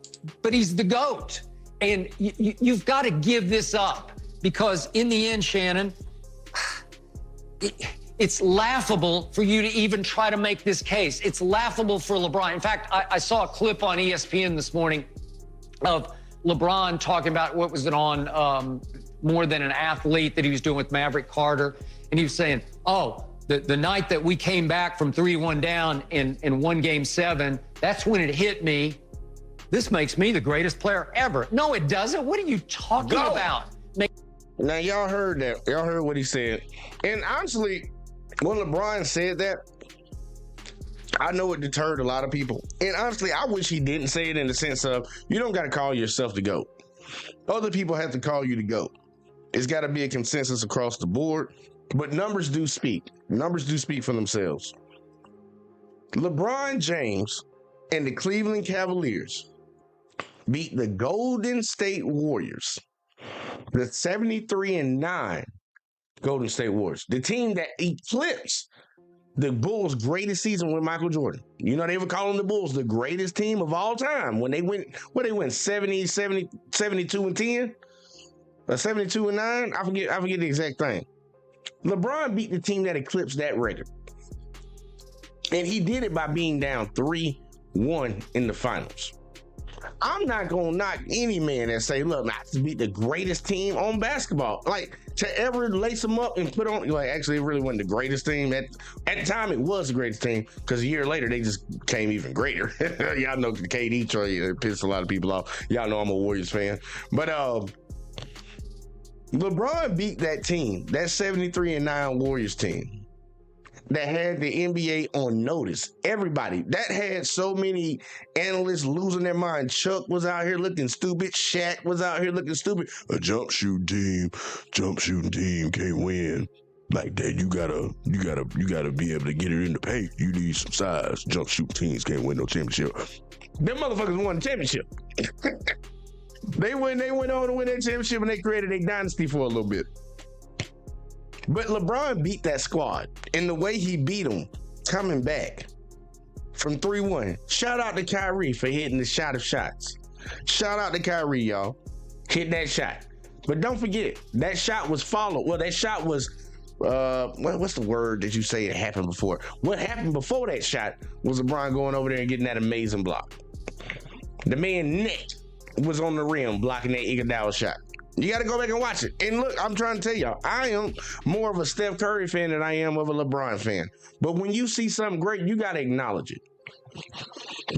he's the GOAT. And you've got to give this up, because in the end, Shannon, it's laughable for you to even try to make this case. It's laughable for LeBron. In fact, I saw a clip on ESPN this morning of LeBron talking about, what was it on, More Than an Athlete, that he was doing with Maverick Carter. And he was saying, oh, the night that we came back from 3-1 down in one Game 7, that's when it hit me. This makes me the greatest player ever. No, it doesn't. What are you talking about? Now, y'all heard that. Y'all heard what he said. And honestly, when LeBron said that, I know it deterred a lot of people. And honestly, I wish he didn't say it, in the sense of, you don't got to call yourself the GOAT. Other people have to call you the GOAT. It's got to be a consensus across the board. But numbers do speak. Numbers do speak for themselves. LeBron James and the Cleveland Cavaliers beat the Golden State Warriors, the 73-9 Golden State Warriors, the team that eclipsed the Bulls' greatest season with Michael Jordan. You know, they were calling the Bulls the greatest team of all time when they went, 72-10, or 72-9. I forget the exact thing. LeBron beat the team that eclipsed that record. And he did it by being down 3-1 in the finals. I'm not going to knock any man that say, look, I just beat the greatest team on basketball. Like, to ever lace them up and put on, like, actually, it really wasn't the greatest team. At the time, it was the greatest team, because a year later, they just became even greater. Y'all know the KD trade pissed a lot of people off. Y'all know I'm a Warriors fan. But LeBron beat that team, that 73-9 Warriors team, that had the NBA on notice. Everybody. That had so many analysts losing their mind. Chuck was out here looking stupid. Shaq was out here looking stupid. A jump shooting team can't win like that. You gotta be able to get it in the paint. You need some size. Jump shooting teams can't win no championship. Them motherfuckers won the championship. They went on to win that championship, and they created a dynasty for a little bit. But LeBron beat that squad, and the way he beat them, coming back from 3-1. Shout out to Kyrie for hitting the shot of shots. Shout out to Kyrie, y'all. Hit that shot. But don't forget, that shot was followed. Well, that shot was, what's the word that you say it happened before? What happened before that shot was LeBron going over there and getting that amazing block. The man neck was on the rim blocking that Iguodala shot. You got to go back and watch it. And look, I'm trying to tell y'all, I am more of a Steph Curry fan than I am of a LeBron fan. But when you see something great, you got to acknowledge it.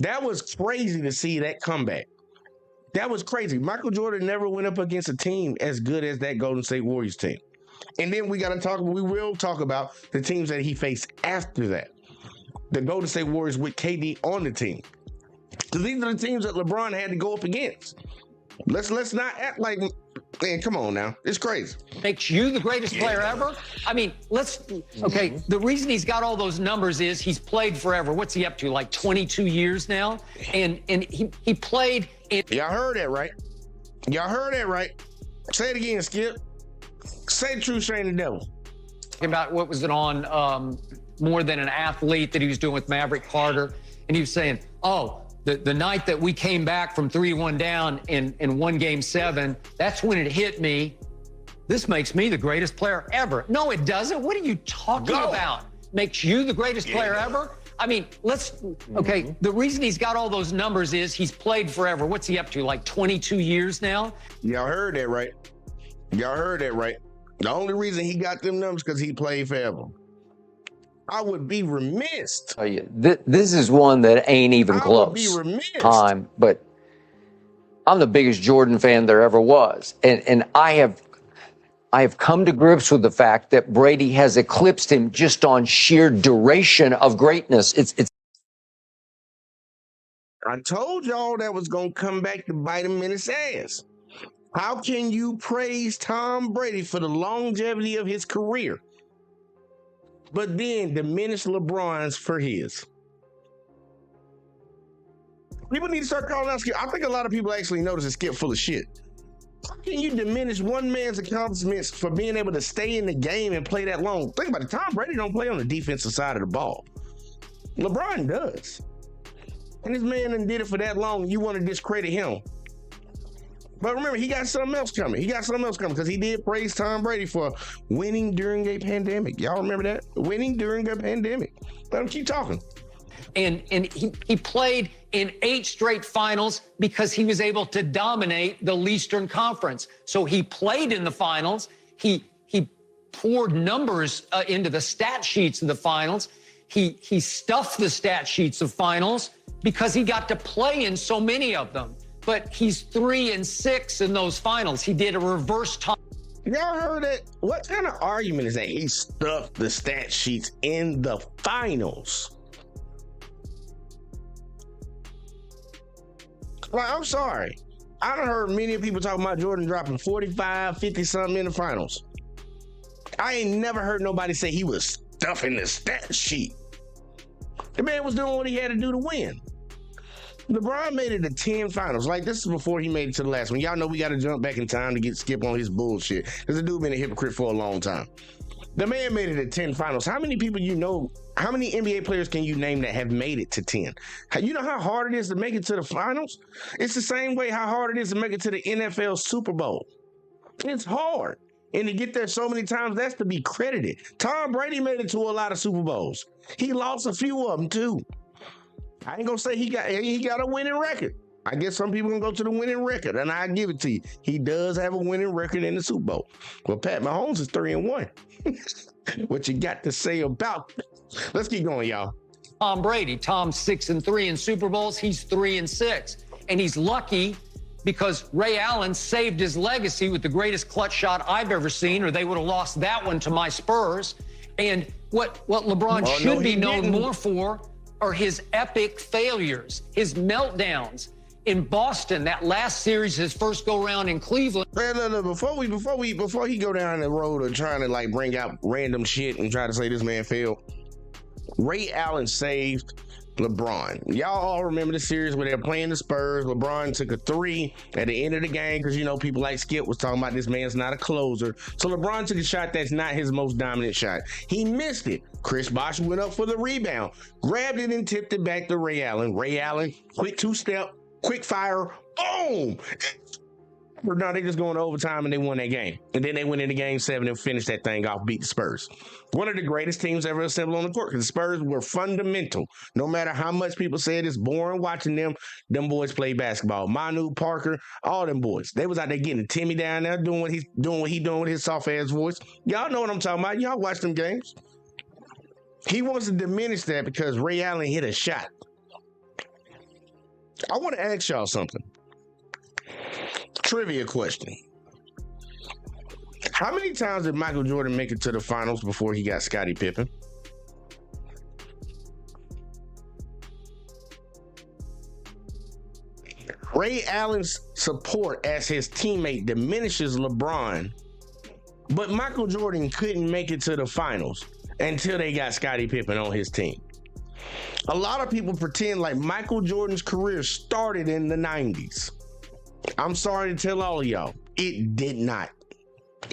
That was crazy to see that comeback. That was crazy. Michael Jordan never went up against a team as good as that Golden State Warriors team. And then we will talk about the teams that he faced after that. The Golden State Warriors with KD on the team. Because these are the teams that LeBron had to go up against. Let's not act like, man, come on now. It's crazy. Makes you the greatest player ever? I mean, okay, the reason he's got all those numbers is he's played forever. What's he up to, like 22 years now? And he played in... Y'all heard that, right? Y'all heard that, right? Say it again, Skip. Say the truth, shame the devil. About what was it on More Than an Athlete that he was doing with Maverick Carter. And he was saying, oh, the night that we came back from 3-1 down in won Game 7, that's when it hit me. This makes me the greatest player ever. No, it doesn't. What are you talking about? Makes you the greatest player ever? I mean, okay, the reason he's got all those numbers is he's played forever. What's he up to, like 22 years now? Y'all heard that, right? Y'all heard that, right? The only reason he got them numbers because he played forever. I would be remiss. Oh, yeah. This is one that ain't even close. I would be remiss. Time, but I'm the biggest Jordan fan there ever was, and I have come to grips with the fact that Brady has eclipsed him just on sheer duration of greatness. It's. I told y'all that was gonna come back to bite him in his ass. How can you praise Tom Brady for the longevity of his career, but then diminish LeBron's for his? People need to start calling out Skip. I think a lot of people actually notice that Skip full of shit. How can you diminish one man's accomplishments for being able to stay in the game and play that long? Think about it. Tom Brady don't play on the defensive side of the ball. LeBron does. And this man done did it for that long. You want to discredit him. But remember, he got something else coming. He got something else coming because he did praise Tom Brady for winning during a pandemic. Y'all remember that? Winning during a pandemic. Let him keep talking. And he played in 8 straight finals because he was able to dominate the Eastern Conference. So he played in the finals. He poured numbers into the stat sheets of the finals. He stuffed the stat sheets of finals because he got to play in so many of them. But he's 3-6 in those finals. He did a reverse time. Y'all heard it? What kind of argument is that? He stuffed the stat sheets in the finals. Like, I'm sorry. I done heard many people talking about Jordan dropping 45, 50 something in the finals. I ain't never heard nobody say he was stuffing the stat sheet. The man was doing what he had to do to win. LeBron made it to 10 finals. Like, this is before he made it to the last one. Y'all know we got to jump back in time to get Skip on his bullshit. Because the dude been a hypocrite for a long time. The man made it to 10 finals. How many people you know, how many NBA players can you name that have made it to 10? You know how hard it is to make it to the finals? It's the same way how hard it is to make it to the NFL Super Bowl. It's hard. And to get there so many times, that's to be credited. Tom Brady made it to a lot of Super Bowls. He lost a few of them, too. I ain't gonna say he got a winning record. I guess some people gonna go to the winning record, and I give it to you. He does have a winning record in the Super Bowl. Well, Pat Mahomes is 3-1. What you got to say about it? Let's keep going, y'all. Tom Brady, Tom's 6-3 in Super Bowls. He's 3-6, and he's lucky because Ray Allen saved his legacy with the greatest clutch shot I've ever seen, or they would have lost that one to my Spurs. And what LeBron should be known more for are his epic failures, his meltdowns in Boston, that last series, his first go round in Cleveland. No, before he go down the road of trying to like bring out random shit and try to say this man failed, Ray Allen saved LeBron. Y'all all remember the series where they're playing the Spurs. LeBron took a 3 at the end of the game because, you know, people like Skip was talking about this man's not a closer. So LeBron took a shot that's not his most dominant shot. He missed it. Chris Bosh went up for the rebound, grabbed it and tipped it back to Ray Allen. Ray Allen, quick 2-step, quick fire, boom! Or no, they just going to overtime and they won that game. And then they went into game 7 and finished that thing off, beat the Spurs. One of the greatest teams ever assembled on the court, because the Spurs were fundamental. No matter how much people said it's boring watching them boys play basketball. Manu, Parker, all them boys. They was out there getting Timmy down there, doing what he doing with his soft-ass voice. Y'all know what I'm talking about. Y'all watch them games. He wants to diminish that because Ray Allen hit a shot. I want to ask y'all something. Trivia question. How many times did Michael Jordan make it to the finals before he got Scottie Pippen? Ray Allen's support as his teammate diminishes LeBron, but Michael Jordan couldn't make it to the finals until they got Scottie Pippen on his team. A lot of people pretend like Michael Jordan's career started in the 90s. I'm sorry to tell all of y'all, it did not.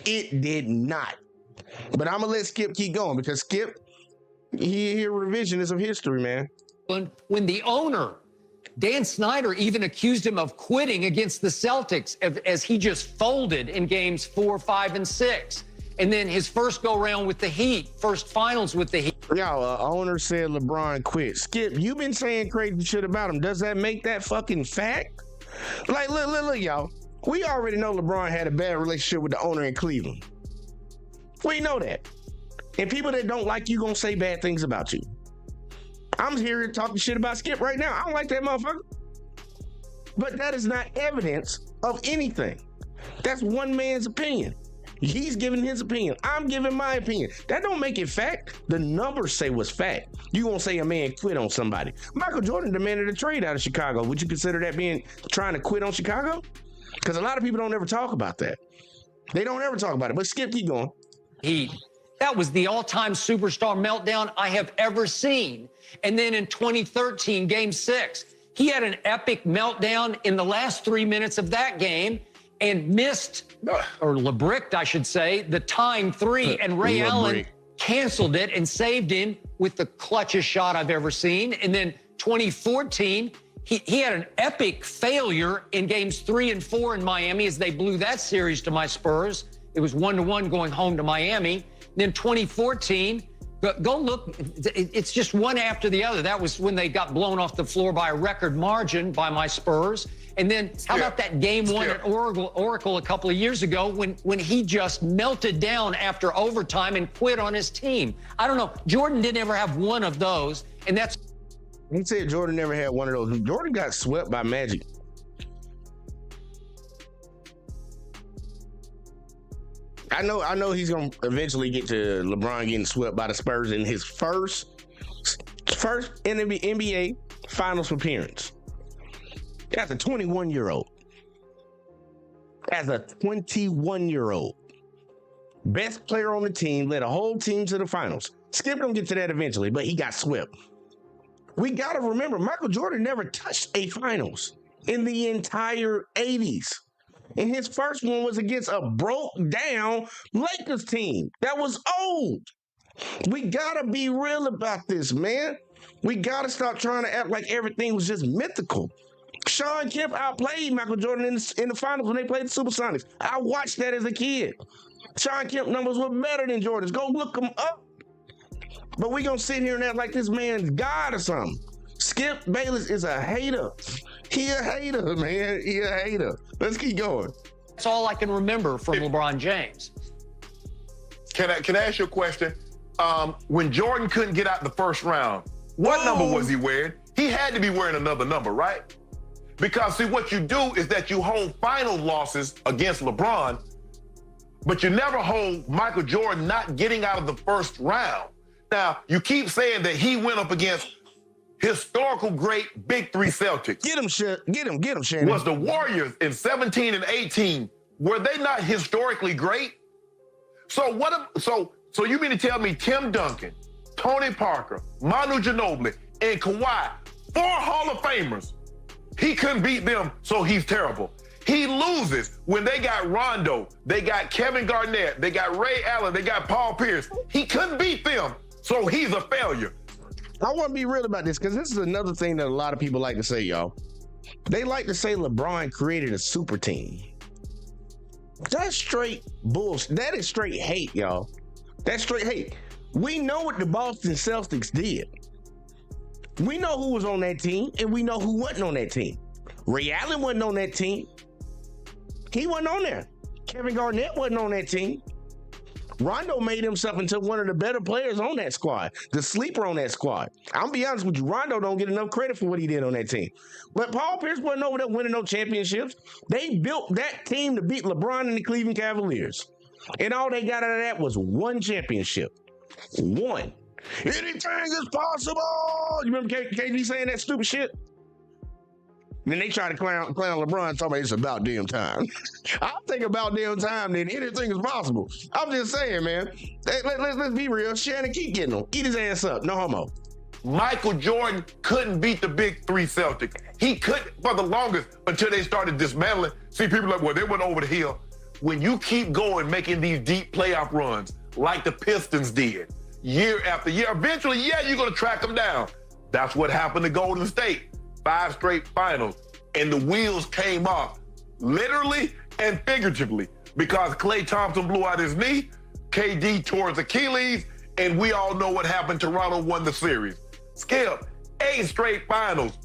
It did not. But I'm going to let Skip keep going because Skip, he revisionist of history, man. When the owner, Dan Snyder, even accused him of quitting against the Celtics as he just folded in games 4, 5, and 6. And then his first go-round with the Heat, first finals with the Heat. Y'all, owner said LeBron quit. Skip, you been saying crazy shit about him. Does that make that fucking fact? Like, look, y'all. We already know LeBron had a bad relationship with the owner in Cleveland. We know that. And people that don't like you gonna say bad things about you. I'm here talking shit about Skip right now. I don't like that motherfucker. But that is not evidence of anything. That's one man's opinion. He's giving his opinion. I'm giving my opinion. That don't make it fact. The numbers say what's fact. You gonna say a man quit on somebody. Michael Jordan demanded a trade out of Chicago. Would you consider that being trying to quit on Chicago? Because a lot of people don't ever talk about that. They don't ever talk about it. But Skip, keep going. That was the all-time superstar meltdown I have ever seen. And then in 2013, Game 6, he had an epic meltdown in the last 3 minutes of that game and missed, or LeBricked, I should say, the tying 3. And Ray Allen canceled it and saved him with the clutchest shot I've ever seen. And then 2014, he had an epic failure in games 3 and 4 in Miami as they blew that series to my Spurs. It was 1-1 going home to Miami. Then 2014, go look, it's just one after the other. That was when they got blown off the floor by a record margin by my Spurs. And then how about that game 1 at Oracle a couple of years ago when he just melted down after overtime and quit on his team? I don't know. Jordan didn't ever have one of those, and that's... He said Jordan never had one of those. Jordan got swept by Magic. I know he's going to eventually get to LeBron getting swept by the Spurs in his first NBA Finals appearance. As a 21-year-old. As a 21-year-old. Best player on the team, led a whole team to the finals. Skip gonna get to that eventually, but he got swept. We gotta remember, Michael Jordan never touched a finals in the entire 80s. And his first one was against a broke down Lakers team that was old. We gotta be real about this, man. We gotta stop trying to act like everything was just mythical. Sean Kemp outplayed Michael Jordan in the finals when they played the Supersonics. I watched that as a kid. Sean Kemp numbers were better than Jordan's. Go look them up. But we gonna sit here and act like this man's God or something. Skip Bayless is a hater. He a hater, man. He a hater. Let's keep going. That's all I can remember from LeBron James. Can I ask you a question? When Jordan couldn't get out the first round, what number was he wearing? He had to be wearing another number, right? Because see, what you do is that you hold final losses against LeBron, but you never hold Michael Jordan not getting out of the first round. Now, you keep saying that he went up against historical great Big Three Celtics. Get him, Shannon. Was the Warriors in 17 and 18, were they not historically great? So so you mean to tell me Tim Duncan, Tony Parker, Manu Ginobili, and Kawhi, 4 Hall of Famers, he couldn't beat them, so he's terrible. He loses when they got Rondo, they got Kevin Garnett, they got Ray Allen, they got Paul Pierce. He couldn't beat them, so he's a failure. I want to be real about this because this is another thing that a lot of people like to say, y'all. They like to say LeBron created a super team. That's straight bullshit. That is straight hate, y'all. That's straight hate. We know what the Boston Celtics did. We know who was on that team, and we know who wasn't on that team. Ray Allen wasn't on that team. He wasn't on there. Kevin Garnett wasn't on that team. Rondo made himself into one of the better players on that squad, the sleeper on that squad. I'll be honest with you, Rondo don't get enough credit for what he did on that team. But Paul Pierce wasn't over there winning no championships. They built that team to beat LeBron and the Cleveland Cavaliers. And all they got out of that was one championship. One. Anything is possible. You remember KD saying that stupid shit? Then they try to clown LeBron, talking about it's about damn time. I'll think about damn time, then anything is possible. I'm just saying, man. Let's be real. Shannon, keep getting him. Eat his ass up. No homo. Michael Jordan couldn't beat the big three Celtics. He couldn't for the longest until they started dismantling. See, people like, well, they went over the hill. When you keep going, making these deep playoff runs like the Pistons did, year after year, eventually, yeah, you're going to track them down. That's what happened to Golden State. 5 straight finals, and the wheels came off, literally and figuratively, because Klay Thompson blew out his knee, KD tore his Achilles, and we all know what happened. Toronto won the series. Skip, 8 straight finals.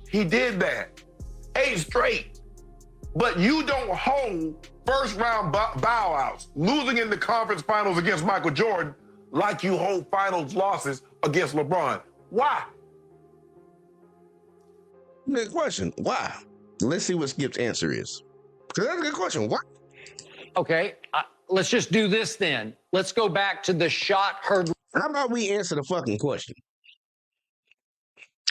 He did that. 8 straight. But you don't hold first-round bow-outs, losing in the conference finals against Michael Jordan, like you hold finals losses against LeBron. Why? Good question. Why? Let's see what Skip's answer is. Because that's a good question. Why? Okay, let's just do this then. Let's go back to the shot heard. How about we answer the fucking question?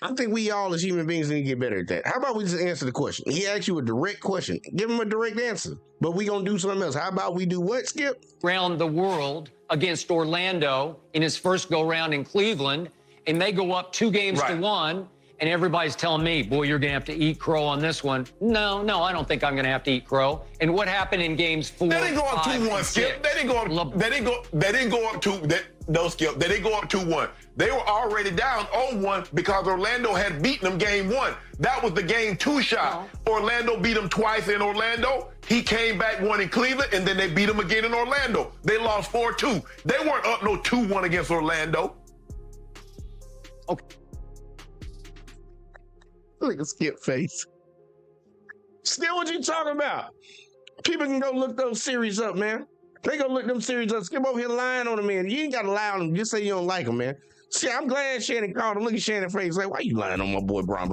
I think we all as human beings need to get better at that. How about we just answer the question? He asked you a direct question. Give him a direct answer. But we going to do something else. How about we do what, Skip? Around the world against Orlando in his first go-round in Cleveland, and they go up 2 games to 1. And everybody's telling me, boy, you're going to have to eat crow on this one. No, I don't think I'm going to have to eat crow. And what happened in games 4, They didn't go up 2-1, Skip. They didn't go up 2-1. They were already down 0-1 because Orlando had beaten them game 1. That was the game 2 shot. No. Orlando beat them twice in Orlando. He came back, won in Cleveland, and then they beat him again in Orlando. They lost 4-2. They weren't up no 2-1 against Orlando. Okay. Look at Skip face. Still, what you talking about? People can go look those series up, man. They go look them series up. Skip over here lying on them, man. You ain't got to lie on them. Just say you don't like them, man. See, I'm glad Shannon called him. Look at Shannon's face. Like, why you lying on my boy, Bron?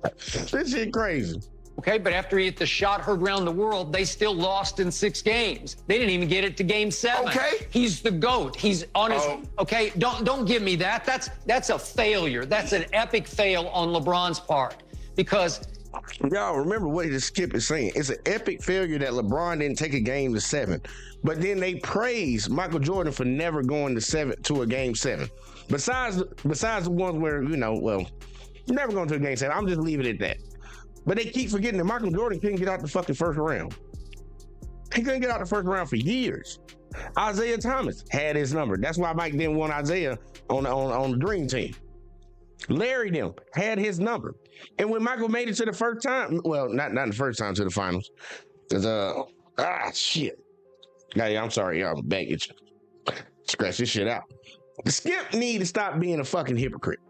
This shit crazy. Okay, but after he hit the shot heard around the world, they still lost in 6 games. They didn't even get it to game 7. Okay. He's the GOAT. He's on his. Okay, don't give me that. That's a failure. That's an epic fail on LeBron's part because. Y'all remember what the Skip is saying. It's an epic failure that LeBron didn't take a game to 7. But then they praise Michael Jordan for never going to a game 7. Besides the ones where, never going to a game 7. I'm just leaving it at that. But they keep forgetting that Michael Jordan couldn't get out the fucking first round. He couldn't get out the first round for years. Isaiah Thomas had his number. That's why Mike didn't want Isaiah on the Dream Team. Larry them had his number. And when Michael made it to the first time, well, not the first time to the finals, because shit. Yeah, I'm sorry, y'all. Baggage. Scratch this shit out. The Skip need to stop being a fucking hypocrite.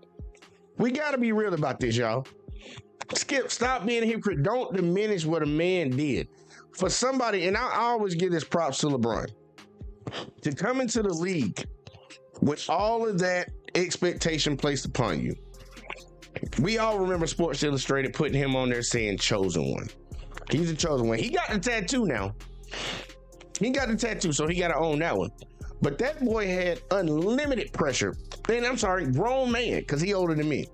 We got to be real about this, y'all. Skip, stop being a hypocrite. Don't diminish what a man did. For somebody, and I always give this props to LeBron, to come into the league with all of that expectation placed upon you. We all remember Sports Illustrated putting him on there saying chosen one. He's a chosen one. He got the tattoo now. He got the tattoo, so he got to own that one. But that boy had unlimited pressure. And I'm sorry, grown man, because he older than me,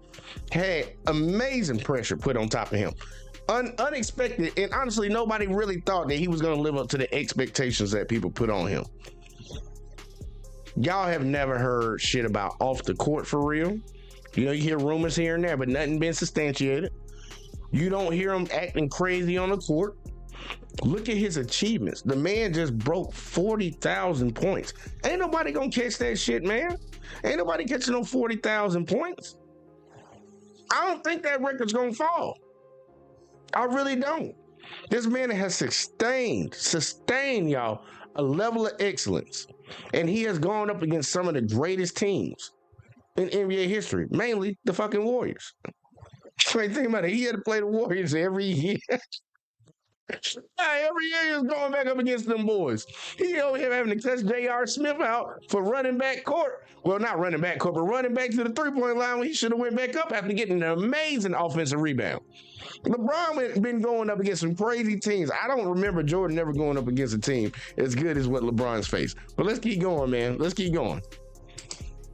had amazing pressure put on top of him. Unexpected, and honestly, nobody really thought that he was going to live up to the expectations that people put on him. Y'all have never heard shit about off the court for real. You hear rumors here and there, but nothing been substantiated. You don't hear him acting crazy on the court. Look at his achievements. The man just broke 40,000 points. Ain't nobody gonna catch that shit, man. Ain't nobody catching no 40,000 points. I don't think that record's gonna fall. I really don't. This man has sustained, y'all, a level of excellence. And he has gone up against some of the greatest teams in NBA history, mainly the fucking Warriors. Like, think about it. He had to play the Warriors every year. Every year he was going back up against them boys. He over here having to test J.R. Smith out for running back court. Well, not running back court, but running back to the three-point line when he should have went back up after getting an amazing offensive rebound. LeBron been going up against some crazy teams. I don't remember Jordan ever going up against a team as good as what LeBron's faced. But let's keep going, man. Let's keep going.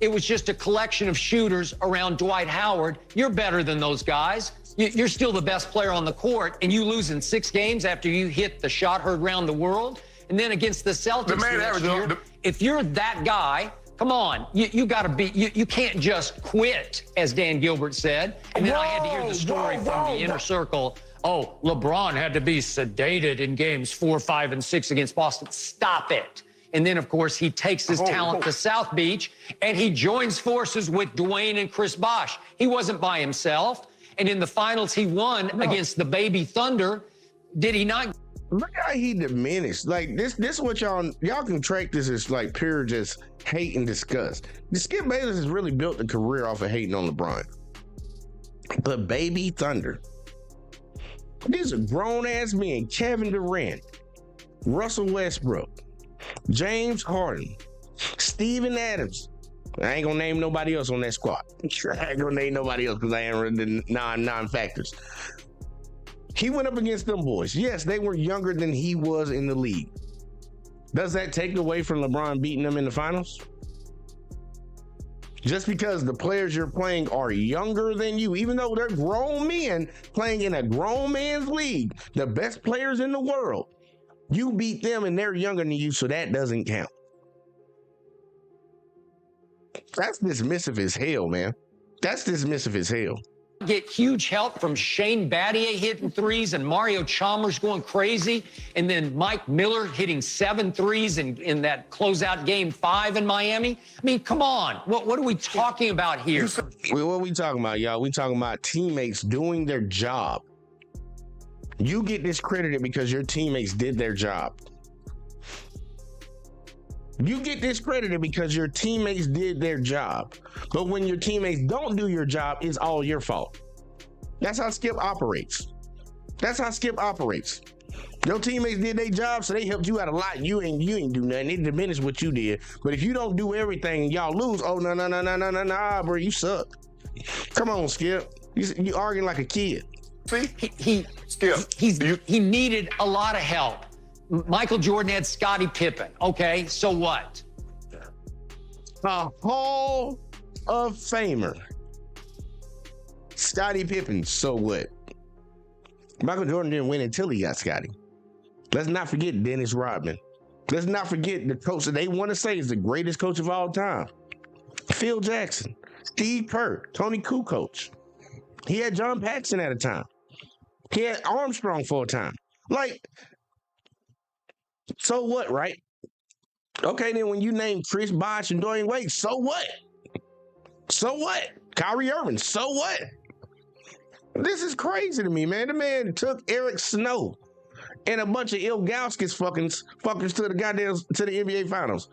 It was just a collection of shooters around Dwight Howard. You're better than those guys. You're still the best player on the court, and you lose in 6 games after you hit the shot heard around the world. And then against the Celtics next year, if you're that guy, come on, you got to be, you can't just quit, as Dan Gilbert said. And then I had to hear the story from the inner circle. Oh, LeBron had to be sedated in games 4, 5, and 6 against Boston. Stop it. And then, of course, he takes his talent to South Beach, and he joins forces with Dwayne and Chris Bosh. He wasn't by himself. And in the finals, he won against the Baby Thunder. Did he not? Look how he diminished. Like, this is what y'all can track this as like pure just hate and disgust. Skip Bayless has really built a career off of hating on LeBron. The Baby Thunder. These are grown-ass men. Kevin Durant, Russell Westbrook, James Harden, Steven Adams. I ain't gonna name nobody else on that squad. I ain't gonna name nobody else because I ain't read the non-factors. He went up against them boys. Yes, they were younger than he was in the league. Does that take away from LeBron beating them in the finals? Just because the players you're playing are younger than you, even though they're grown men playing in a grown man's league, the best players in the world, you beat them and they're younger than you, so that doesn't count. That's dismissive as hell, man. That's dismissive as hell. Get huge help from Shane Battier hitting threes and Mario Chalmers going crazy, and then Mike Miller hitting 7 threes in that closeout game 5 in Miami. I mean, come on. What are we talking about here? What are we talking about, y'all? We talking about teammates doing their job. You get discredited because your teammates did their job. You get discredited because your teammates did their job. But when your teammates don't do your job, it's all your fault. That's how Skip operates. That's how Skip operates. Your teammates did their job, so they helped you out a lot. You ain't do nothing. It diminished what you did. But if you don't do everything and y'all lose, oh, no, bro, you suck. Come on, Skip. You arguing like a kid. See? He needed a lot of help. Michael Jordan had Scottie Pippen. Okay, so what? A Hall of Famer. Scottie Pippen, so what? Michael Jordan didn't win until he got Scottie. Let's not forget Dennis Rodman. Let's not forget the coach that they want to say is the greatest coach of all time. Phil Jackson, Steve Kerr, Tony Kukoc. He had John Paxson at a time. He had Armstrong for a time. Like, so what, right? Okay, then when you name Chris Bosh and Dwayne Wade, so what? So what? Kyrie Irving, so what? This is crazy to me, man. The man took Eric Snow and a bunch of Ilgauskas fuckers to the NBA Finals.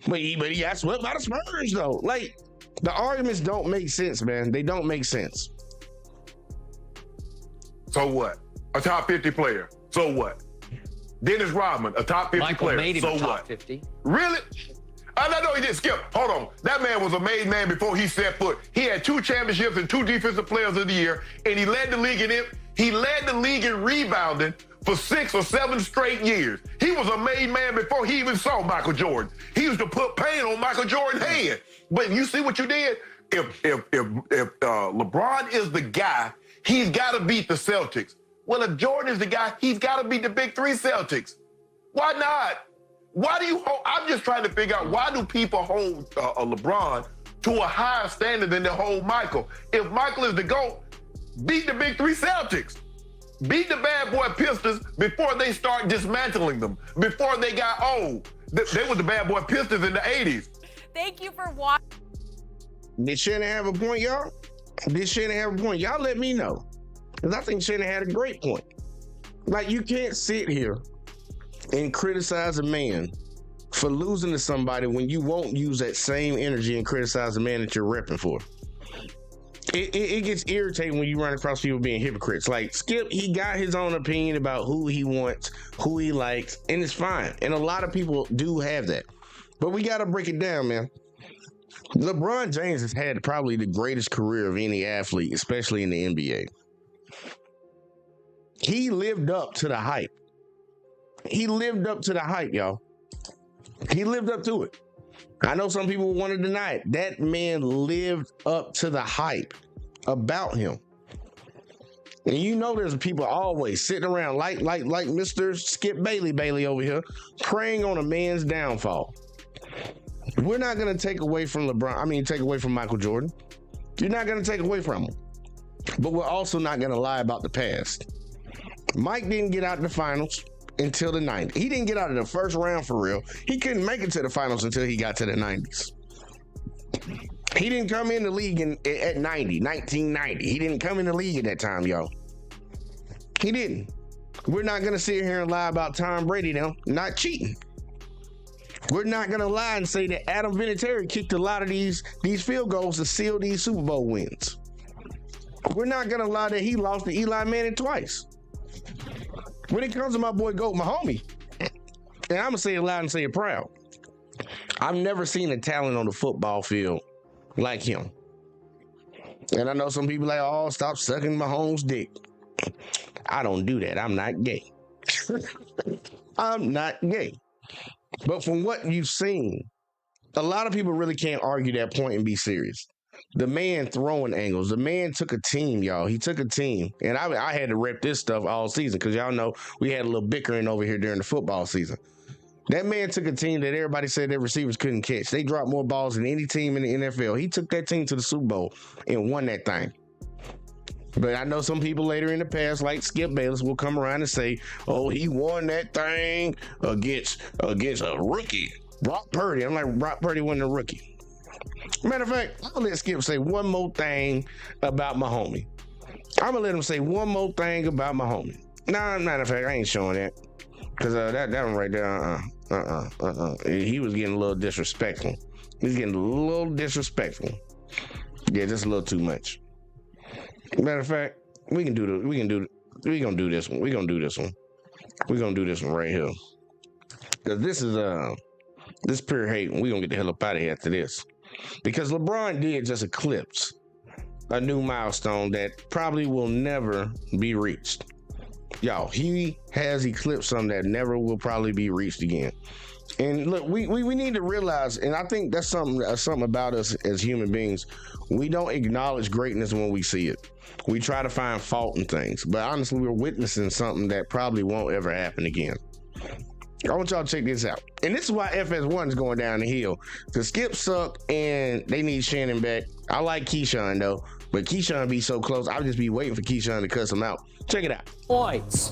But he got swept by the Spurs, though. Like, the arguments don't make sense, man. They don't make sense. So what? A top 50 player. So what? Dennis Rodman, a top 50 Michael player. Made him so a top what? 50. Really? I know he did. Skip, hold on. That man was a made man before he set foot. He had 2 championships and 2 defensive players of the year, and he led the league in rebounding for 6 or 7 straight years. He was a made man before he even saw Michael Jordan. He used to put paint on Michael Jordan's head. But you see what you did? If LeBron is the guy, he's got to beat the Celtics. Well, if Jordan is the guy, he's got to beat the big 3 Celtics. Why not? Why do you hold? I'm just trying to figure out, why do people hold a LeBron to a higher standard than they hold Michael? If Michael is the GOAT, beat the big 3 Celtics. Beat the bad boy Pistons before they start dismantling them, before they got old. They were the bad boy Pistons in the 80s. Thank you for watching. Did Shannon have a point, y'all? Did Shannon have a point? Y'all let me know. Because I think Shannon had a great point. Like, you can't sit here and criticize a man for losing to somebody when you won't use that same energy and criticize the man that you're repping for. It gets irritating when you run across people being hypocrites. Like Skip, he got his own opinion about who he wants, who he likes, and it's fine. And a lot of people do have that. But we got to break it down, man. LeBron James has had probably the greatest career of any athlete, especially in the NBA. He lived up to the hype. He lived up to the hype, y'all. He lived up to it. I know some people want to deny it. That man lived up to the hype about him. And you know there's people always sitting around like Mr. Skip Bailey over here, preying on a man's downfall. We're not going to take away from take away from Michael Jordan. You're not going to take away from him. But we're also not going to lie about the past. Mike didn't get out of the finals until the 90s. He didn't get out of the first round for real. He couldn't make it to the finals until he got to the 90s. He didn't come in the league at 1990. He didn't come in the league at that time, y'all. He didn't. We're not going to sit here and lie about Tom Brady now not cheating. We're not going to lie and say that Adam Vinatieri kicked a lot of these field goals to seal these Super Bowl wins. We're not going to lie that he lost to Eli Manning twice. When it comes to my boy GOAT, my homie, and I'm going to say it loud and say it proud, I've never seen a talent on the football field like him. And I know some people like, oh, stop sucking Mahomes' dick. I don't do that. I'm not gay. I'm not gay. But from what you've seen, a lot of people really can't argue that point and be serious. The man throwing angles. The man took a team, y'all. He took a team. And I had to rep this stuff all season because y'all know we had a little bickering over here during the football season. That man took a team that everybody said their receivers couldn't catch. They dropped more balls than any team in the NFL. He took that team to the Super Bowl and won that thing. But I know some people later in the past, like Skip Bayless, will come around and say, oh, he won that thing against a rookie, Brock Purdy. I'm like, Brock Purdy wasn't a rookie. Matter of fact, I'm going to let Skip say one more thing about my homie. I'm going to let him say one more thing about my homie. Nah, matter of fact, I ain't showing that. Because that one right there, he was getting a little disrespectful. He's getting a little disrespectful. Yeah, just a little too much. Matter of fact, we're gonna do this one. We're gonna do this one right here. Because this is pure hate, and we're gonna get the hell up out of here after this. Because LeBron did just eclipse a new milestone that probably will never be reached. Y'all, he has eclipsed something that never will probably be reached again. And look, we need to realize, and I think that's something about us as human beings. We don't acknowledge greatness when we see it. We try to find fault in things. But honestly, we're witnessing something that probably won't ever happen again. I want y'all to check this out. And this is why FS1 is going down the hill. The Skip suck and they need Shannon back. I like Keyshawn though, but Keyshawn be so close. I'll just be waiting for Keyshawn to cuss him out. Check it out. Points.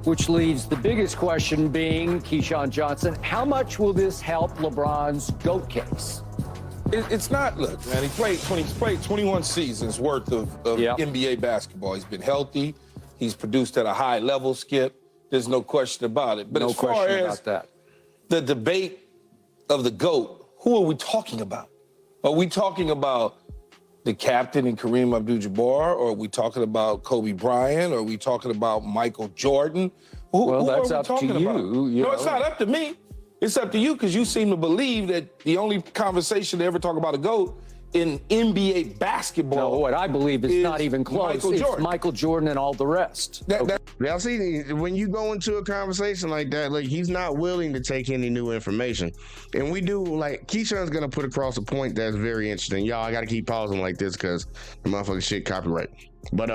Which leaves the biggest question being, Keyshawn Johnson, how much will this help LeBron's GOAT case? It's not, look, man, he's played 21 seasons worth of NBA basketball. He's been healthy. He's produced at a high level, Skip. There's no question about it. But no as far question as about that. The debate of the GOAT, who are we talking about? Are we talking about the captain and Kareem Abdul-Jabbar, or are we talking about Kobe Bryant, or are we talking about Michael Jordan? Well, who that's are we up to talking about? you. It's not up to me. It's up to you because you seem to believe that the only conversation to ever talk about a GOAT in NBA basketball. No, what I believe is not even close. It's Michael Jordan and all the rest. Now, see, when you go into a conversation like that, like he's not willing to take any new information. And we do, like, Keyshawn's going to put across a point that's very interesting. Y'all, I got to keep pausing like this because the motherfucking shit copyright. But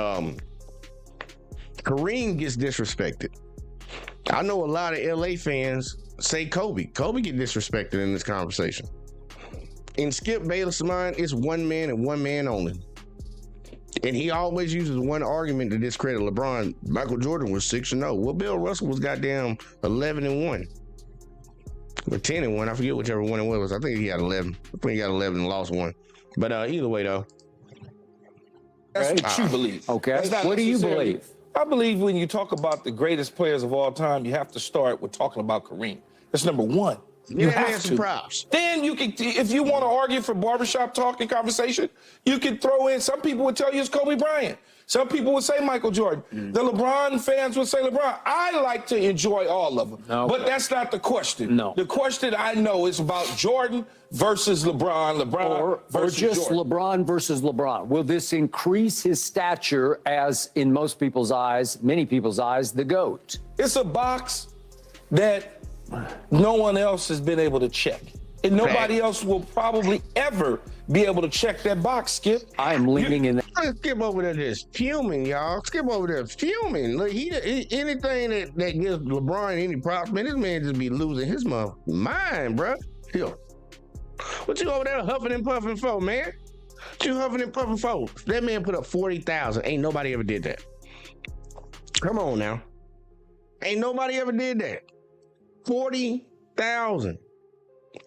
Kareem gets disrespected. I know a lot of LA fans say Kobe. Kobe get disrespected in this conversation. In Skip Bayless' mind, it's one man and one man only. And he always uses one argument to discredit LeBron. Michael Jordan was 6-0. Well, Bill Russell was goddamn 11-1. Or 10-1. I forget whichever one it was. I think he had 11. I think he got 11 and lost one. But either way, though. That's what you believe. Okay. What do you believe? I believe when you talk about the greatest players of all time, you have to start with talking about Kareem. That's number one. You have to. Props. Then you can, if you want to argue for barbershop talk and conversation, you can throw in, some people would tell you it's Kobe Bryant. Some people would say Michael Jordan. The LeBron fans would say LeBron. I like to enjoy all of them, but that's not the question. No. The question I know is about Jordan versus LeBron, or versus just Jordan. LeBron versus LeBron. Will this increase his stature as, in most people's eyes, many people's eyes, the GOAT? It's a box that no one else has been able to check. And nobody else will probably ever be able to check that box, Skip. I am leaning in that. Skip over there just fuming, y'all. Skip over there fuming. Look, anything that gives LeBron any props, man, this man just be losing his mind, bro. Yo, what you over there huffing and puffing for, man? What you huffing and puffing for? That man put up 40,000. Ain't nobody ever did that. Come on now. Ain't nobody ever did that. 40,000.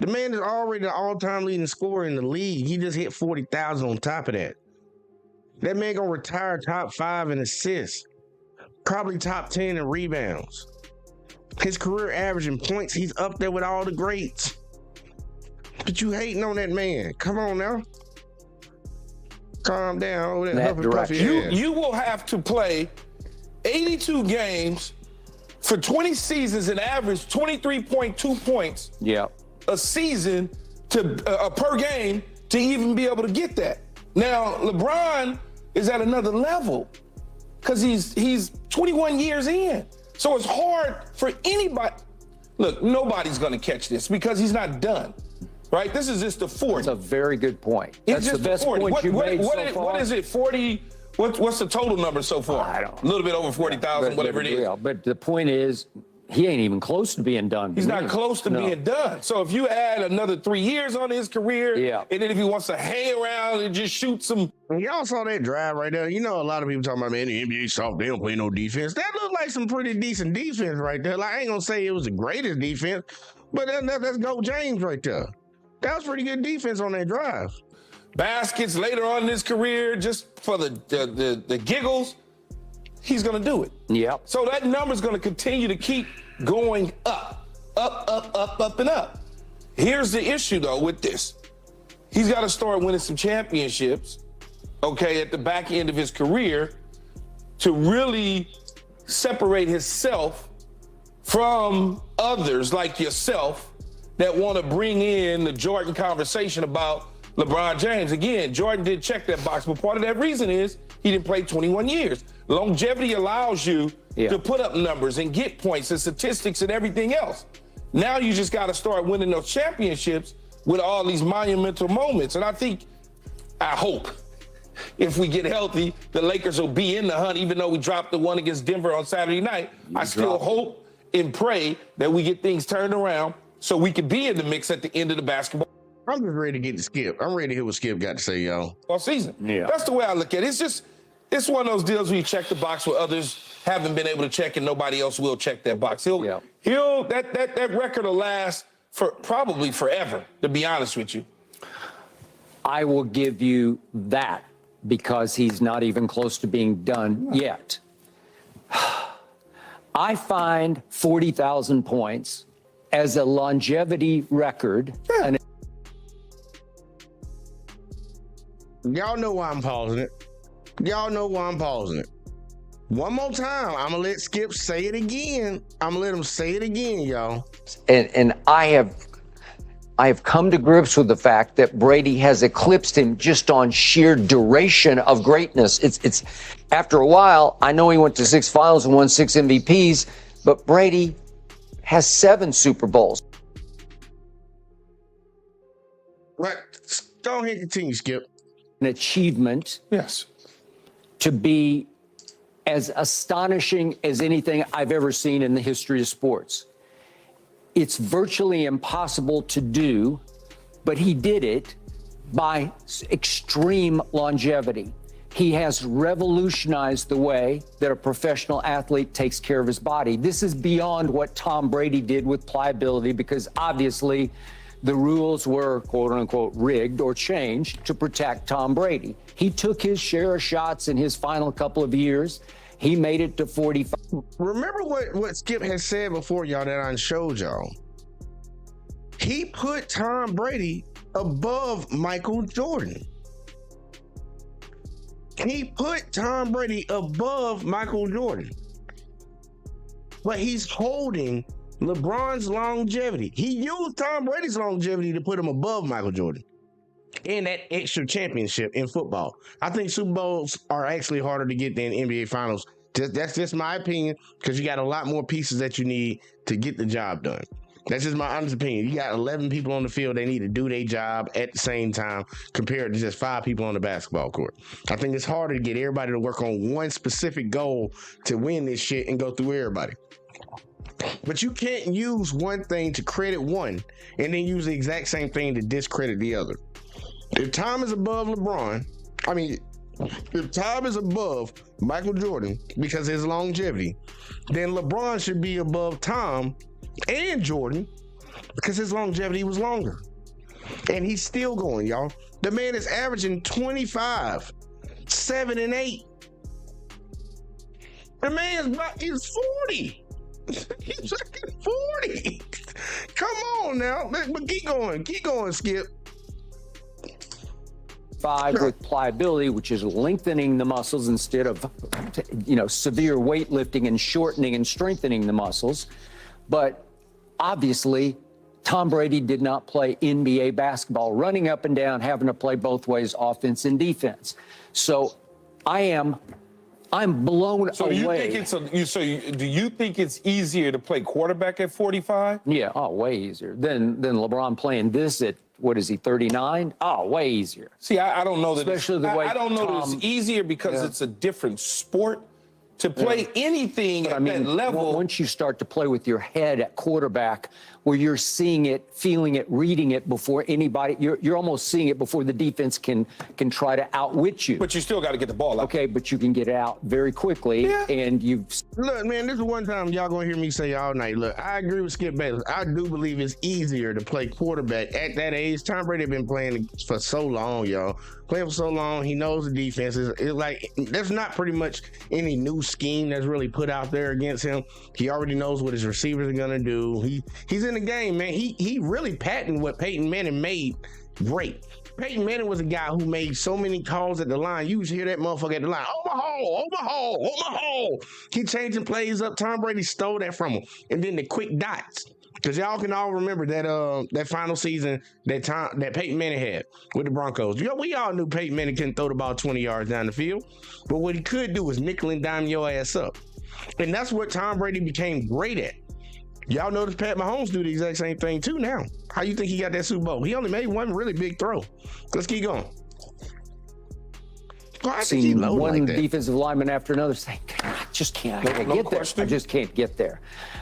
The man is already the all-time leading scorer in the league. He just hit 40,000 on top of that. That man gonna retire top 5 in assists. Probably top 10 in rebounds. His career average in points, he's up there with all the greats. But you hating on that man. Come on now. Calm down over there. That direction. You will have to play 82 games for 20 seasons and average 23.2 points. Yeah. A season to per game to even be able to get that. Now, LeBron is at another level because he's 21 years in. So it's hard for anybody. Look, nobody's going to catch this because he's not done. Right? This is just the 40. That's a very good point. It's That's the best point you made so far. What is it? 40? What's the total number so far? I don't know. A little bit over 40,000, whatever it is. Yeah, but the point is, he ain't even close to being done. He's not close to being done. So if you add another 3 years on his career, and then if he wants to hang around and just shoot some. Y'all saw that drive right there. You know, a lot of people talking about, man, the NBA soft, they don't play no defense. That looked like some pretty decent defense right there. Like, I ain't gonna say it was the greatest defense, but that's GOAT James right there. That was pretty good defense on that drive. Baskets later on in his career, just for the giggles, he's going to do it. Yeah. So that number's going to continue to keep going up, and up. Here's the issue, though, with this. He's got to start winning some championships, okay, at the back end of his career to really separate himself from others like yourself that want to bring in the Jordan conversation about LeBron James. Again, Jordan did check that box, but part of that reason is he didn't play 21 years. Longevity allows you to put up numbers and get points and statistics and everything else. Now you just got to start winning those championships with all these monumental moments. And I hope, if we get healthy, the Lakers will be in the hunt, even though we dropped the one against Denver on Saturday night. I still hope and pray that we get things turned around so we could be in the mix at the end of the basketball I'm just ready to get to Skip. I'm ready to hear what Skip got to say, y'all. all season. Yeah. That's the way I look at it. It's one of those deals where you check the box where others haven't been able to check and nobody else will check that box. That record will last for probably forever, to be honest with you. I will give you that because he's not even close to being done yet. I find 40,000 points as a longevity record. And Y'all know why I'm pausing it. Y'all know why I'm pausing it. One more time, I'm gonna let Skip say it again. I'm gonna let him say it again, y'all. and I have come to grips with the fact that Brady has eclipsed him just on sheer duration of greatness. It's after a while, I know he went to 6 finals and won 6 MVPs, but Brady has 7 Super Bowls. Right. Go ahead and continue, Skip. An achievement Yes. to be as astonishing as anything I've ever seen in the history of sports. It's virtually impossible to do, but he did it by extreme longevity. He has revolutionized the way that a professional athlete takes care of his body. This is beyond what Tom Brady did with pliability, because obviously the rules were, quote unquote, rigged or changed to protect Tom Brady. He took his share of shots in his final couple of years, He made it to 45. Remember what Skip has said before, y'all, that I showed y'all. He put Tom Brady above Michael Jordan. He put Tom Brady above Michael Jordan. But he's holding LeBron's longevity. He used Tom Brady's longevity to put him above Michael Jordan. And that extra championship in football. I think Super Bowls are actually harder to get than NBA Finals. That's just my opinion, because you got a lot more pieces that you need to get the job done. That's just my honest opinion. You got 11 people on the field. They need to do their job at the same time compared to just 5 people on the basketball court. I think it's harder to get everybody to work on one specific goal to win this shit and go through everybody. But you can't use one thing to credit one and then use the exact same thing to discredit the other. If Tom is above if Tom is above Michael Jordan because of his longevity, then LeBron should be above Tom and Jordan because his longevity was longer. And he's still going, y'all. The man is averaging 25, 7 and 8. The man he's 40. He's fucking 40. Come on now. But keep going, Skip. 5 with pliability, which is lengthening the muscles instead of, severe weightlifting and shortening and strengthening the muscles. But obviously, Tom Brady did not play NBA basketball, running up and down, having to play both ways, offense and defense. So I'm blown away. Do you think it's easier to play quarterback at 45? Yeah, way easier than LeBron playing this at, what is he, 39? Way easier. See, I don't know that. Especially the way I don't know that it's easier because it's a different sport. To play anything at that level. Once you start to play with your head at quarterback, where you're seeing it, feeling it, reading it before anybody, you're almost seeing it before the defense can try to outwit you. But you still got to get the ball out. Okay, but you can get it out very quickly, and you've... Look, man, this is one time y'all gonna hear me say all night. Look, I agree with Skip Bayless. I do believe it's easier to play quarterback at that age. Tom Brady been playing for so long, y'all. Playing for so long, he knows the defense. It's like, there's not pretty much any new scheme that's really put out there against him. He already knows what his receivers are gonna do. He's in the game, man. He really patented what Peyton Manning made great. Peyton Manning was a guy who made so many calls at the line. You used to hear that motherfucker at the line. Omaha. He changing plays up. Tom Brady stole that from him. And then the quick dots. Because y'all can all remember that final season that Peyton Manning had with the Broncos. We all knew Peyton Manning couldn't throw the ball 20 yards down the field. But what he could do was nickel and dime your ass up. And that's what Tom Brady became great at. Y'all notice Pat Mahomes do the exact same thing too now. How you think he got that Super Bowl? He only made one really big throw. Let's keep going. I've seen one defensive lineman after another saying, I just can't get there. I just can't get there.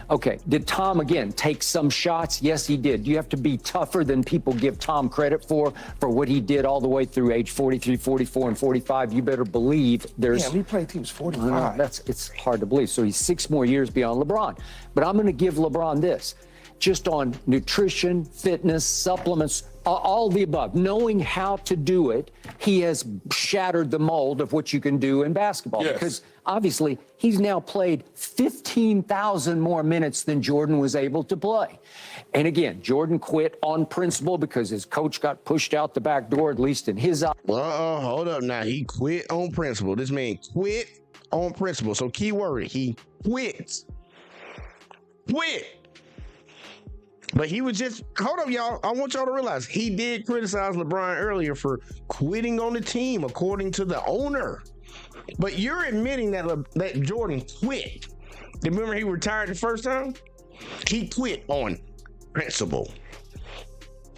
Okay, did Tom, again, take some shots? Yes, he did. You have to be tougher than people give Tom credit for what he did all the way through age 43, 44, and 45. You better believe there's... Yeah, he played teams 45. It's hard to believe. So he's 6 more years beyond LeBron. But I'm going to give LeBron this. Just on nutrition, fitness, supplements, all the above, knowing how to do it, he has shattered the mold of what you can do in basketball. Yes. Because obviously he's now played 15,000 more minutes than Jordan was able to play. And again, Jordan quit on principle because his coach got pushed out the back door, at least in his eyes. Hold up now. He quit on principle. This man quit on principle. So key word, he quits. Quit. But he was just, hold up, y'all. I want y'all to realize he did criticize LeBron earlier for quitting on the team, according to the owner. But you're admitting that Jordan quit. Remember he retired the first time? He quit on principle.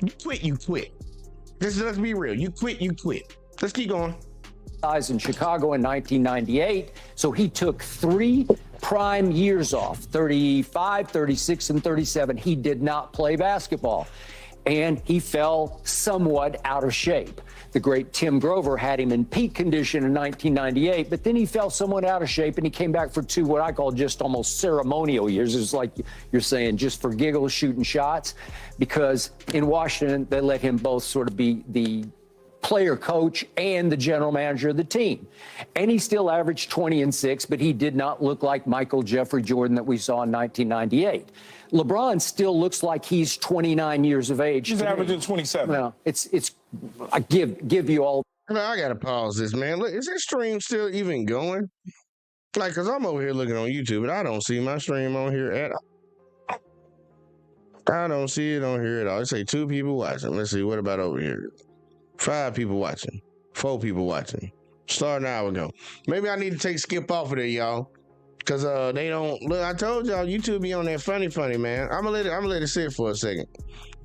You quit. Let's be real. You quit. Let's keep going. In Chicago in 1998. So he took 3 prime years off, 35, 36, and 37. He did not play basketball, and he fell somewhat out of shape. The great Tim Grover had him in peak condition in 1998, but then he fell somewhat out of shape, and he came back for 2 what I call just almost ceremonial years. It's like you're saying, just for giggles, shooting shots, because in Washington, they let him both sort of be the player coach and the general manager of the team. And he still averaged 20 and 6, but he did not look like Michael Jeffrey Jordan that we saw in 1998. LeBron still looks like he's 29 years of age. He's averaging 27. Well, I give you all. I gotta pause this, man. Look, is this stream still even going? Like, cause I'm over here looking on YouTube, and I don't see my stream on here at all. I don't see it on here at all. It say 2 people watching. Let's see, what about over here? 5 people watching. 4 people watching. Starting an hour ago. Maybe I need to take Skip off of there, y'all. Cause they don't look. I told y'all YouTube be on that funny, man. I'm gonna let it sit for a second.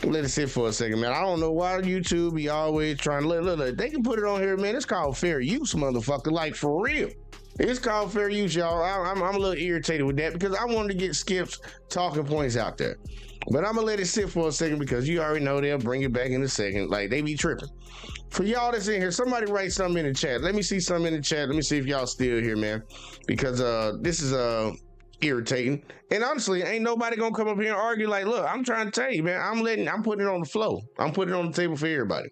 Let it sit for a second, man. I don't know why YouTube be always trying to look. They can put it on here, man. It's called fair use, motherfucker. Like, for real. It's called fair use, y'all. I'm a little irritated with that because I wanted to get Skip's talking points out there. But I'm gonna let it sit for a second because you already know they'll bring it back in a second. Like, they be tripping. For y'all that's in here, somebody write something in the chat. Let me see something in the chat. Let me see if y'all still here, man. Because this is irritating. And honestly, ain't nobody gonna come up here and argue like, look, I'm trying to tell you, man, I'm putting it on the floor. I'm putting it on the table for everybody.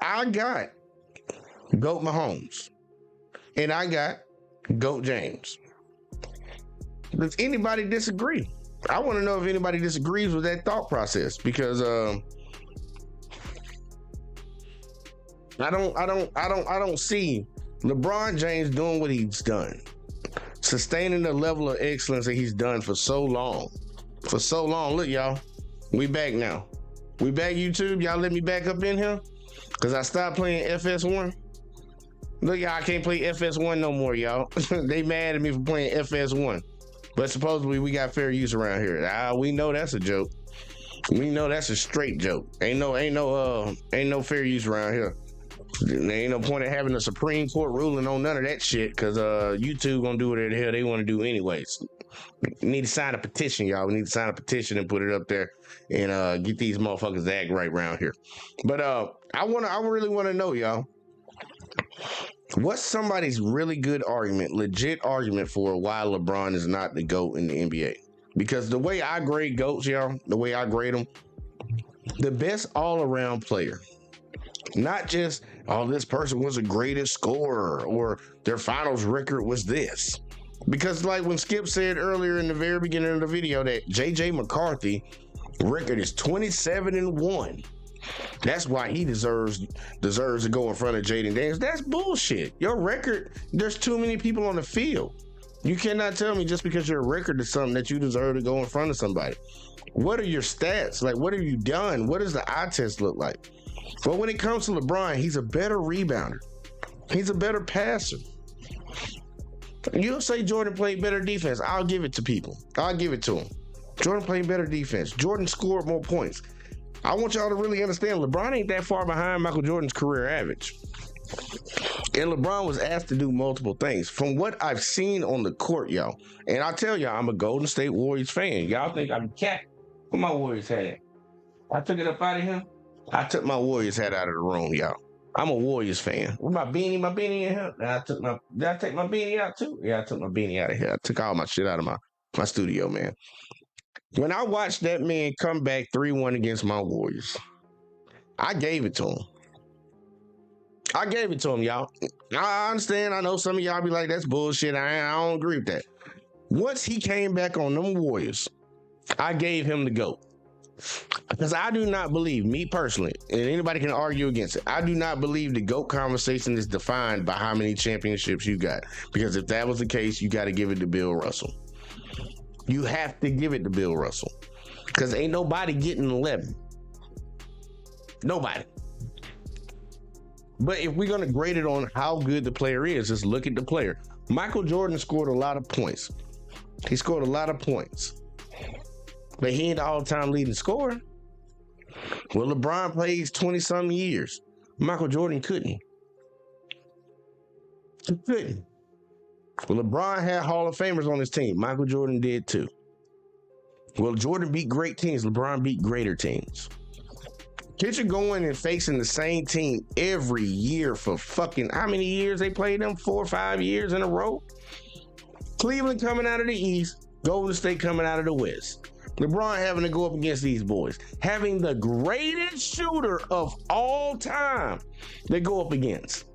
I got GOAT Mahomes. And I got GOAT James. Does anybody disagree? I want to know if anybody disagrees with that thought process because I don't see LeBron James doing what he's done, sustaining the level of excellence that he's done for so long. For so long. Look, y'all, we back now. We back, YouTube. Y'all let me back up in here because I stopped playing FS1. Look, y'all, I can't play FS1 no more, y'all. They mad at me for playing FS1. But supposedly we got fair use around here. We know that's a joke. We know that's a straight joke. Ain't no fair use around here. There ain't no point in having a Supreme Court ruling on none of that shit because YouTube gonna do whatever the hell they want to do anyways. We need to sign a petition, y'all. We need to sign a petition and put it up there and get these motherfuckers to act right around here. But I really want to know, y'all. What's somebody's really good argument, legit argument for why LeBron is not the GOAT in the NBA? Because the way I grade GOATs, y'all, the way I grade them, the best all-around player, not just, oh, this person was the greatest scorer or their finals record was this. Because like when Skip said earlier in the very beginning of the video that J.J. McCarthy record is 27-1. That's why he deserves to go in front of Jaden Daniels. That's bullshit. Your record, there's too many people on the field. You cannot tell me just because your record is something that you deserve to go in front of somebody. What are your stats? Like, what have you done? What does the eye test look like? But when it comes to LeBron, he's a better rebounder. He's a better passer. You'll say Jordan played better defense. I'll give it to people. I'll give it to him. Jordan played better defense. Jordan scored more points. I want y'all to really understand LeBron ain't that far behind Michael Jordan's career average. And LeBron was asked to do multiple things. From what I've seen on the court, y'all, and I tell y'all, I'm a Golden State Warriors fan. Y'all think I'm cat? Where my Warriors hat at? I took it up out of here. I took my Warriors hat out of the room, y'all. I'm a Warriors fan. Where my beanie in here? Did I take my beanie out too? Yeah, I took my beanie out of here. I took all my shit out of my studio, man. When I watched that man come back 3-1 against my Warriors, I gave it to him. I gave it to him, y'all. I understand. I know some of y'all be like, that's bullshit. I don't agree with that. Once he came back on them Warriors, I gave him the GOAT. Because I do not believe, me personally, and anybody can argue against it, I do not believe the GOAT conversation is defined by how many championships you got. Because if that was the case, you got to give it to Bill Russell. You have to give it to Bill Russell. Because ain't nobody getting 11. Nobody. But if we're going to grade it on how good the player is, just look at the player. Michael Jordan scored a lot of points. He scored a lot of points. But he ain't the all-time leading scorer. Well, LeBron plays 20-something years. Michael Jordan couldn't. He couldn't. Well, LeBron had Hall of Famers on his team. Michael Jordan did too. Well, Jordan beat great teams. LeBron beat greater teams. Picture going and facing the same team every year for fucking, how many years they played them? 4 or 5 years in a row? Cleveland coming out of the East. Golden State coming out of the West. LeBron having to go up against these boys, having the greatest shooter of all time they go up against,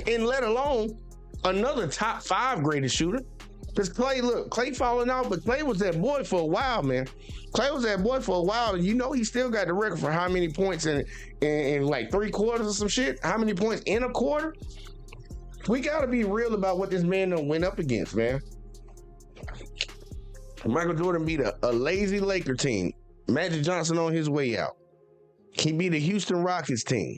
and let alone another top 5 greatest shooter. Because Clay falling out, but Clay was that boy for a while, man. Clay was that boy for a while, and you know he still got the record for how many points in like 3 quarters or some shit. How many points in a quarter? We got to be real about what this man done went up against, man. Michael Jordan beat a lazy Laker team. Magic Johnson on his way out. He beat a Houston Rockets team.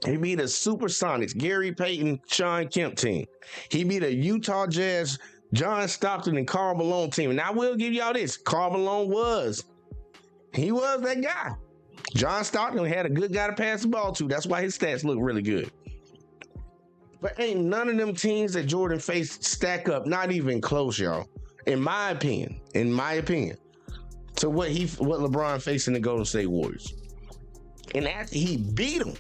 He beat a Supersonics, Gary Payton, Sean Kemp team. He beat a Utah Jazz, John Stockton, and Karl Malone team. And I will give y'all this. Karl Malone was that guy. John Stockton had a good guy to pass the ball to. That's why his stats look really good. But ain't none of them teams that Jordan faced stack up, not even close, y'all. In my opinion, to what LeBron faced in the Golden State Warriors. And after he beat them,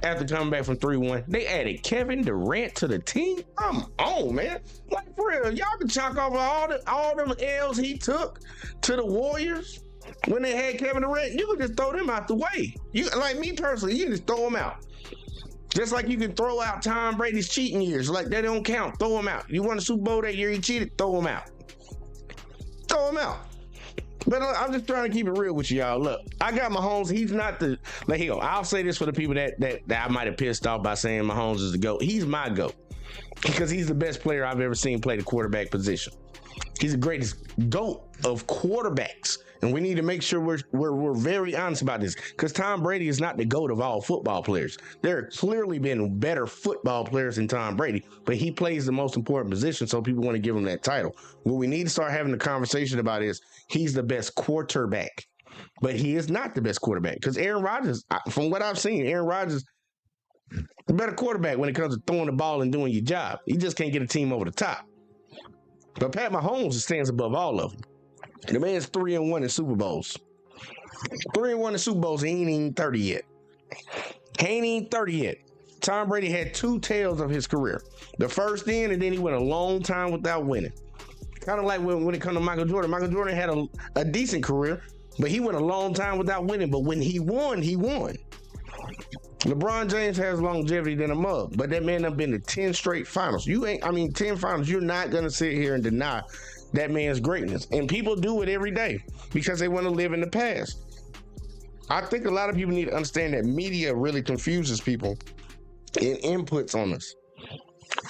after coming back from 3-1, they added Kevin Durant to the team. Come on, man. Like, for real, y'all can chalk off all them L's he took to the Warriors when they had Kevin Durant. You can just throw them out the way. You, like me personally, you can just throw them out. Just like you can throw out Tom Brady's cheating years. Like, they don't count. Throw them out. You won a Super Bowl that year, he cheated, throw them out. Throw them out. But I'm just trying to keep it real with y'all. Look, I got Mahomes. He's not the, like, I'll say this for the people that I might have pissed off by saying Mahomes is the GOAT. He's my GOAT because he's the best player I've ever seen play the quarterback position. He's the greatest GOAT of quarterbacks. And we need to make sure we're very honest about this, because Tom Brady is not the GOAT of all football players. There have clearly been better football players than Tom Brady, but he plays the most important position, so people want to give him that title. What we need to start having a conversation about is he's the best quarterback, but he is not the best quarterback, because Aaron Rodgers, from what I've seen, Aaron Rodgers is a better quarterback when it comes to throwing the ball and doing your job. He just can't get a team over the top. But Pat Mahomes stands above all of them. The man's 3-1 in Super Bowls. 3-1 in Super Bowls, he ain't even 30 yet. He ain't even 30 yet. Tom Brady had 2 tails of his career. The first in, and then he went a long time without winning. Kind of like when it comes to Michael Jordan. Michael Jordan had a decent career, but he went a long time without winning. But when he won, he won. LeBron James has longevity than a mug, but that man done been to 10 straight finals. 10 finals. You're not going to sit here and deny that man's greatness. And people do it every day because they want to live in the past. I think a lot of people need to understand that media really confuses people and inputs on us.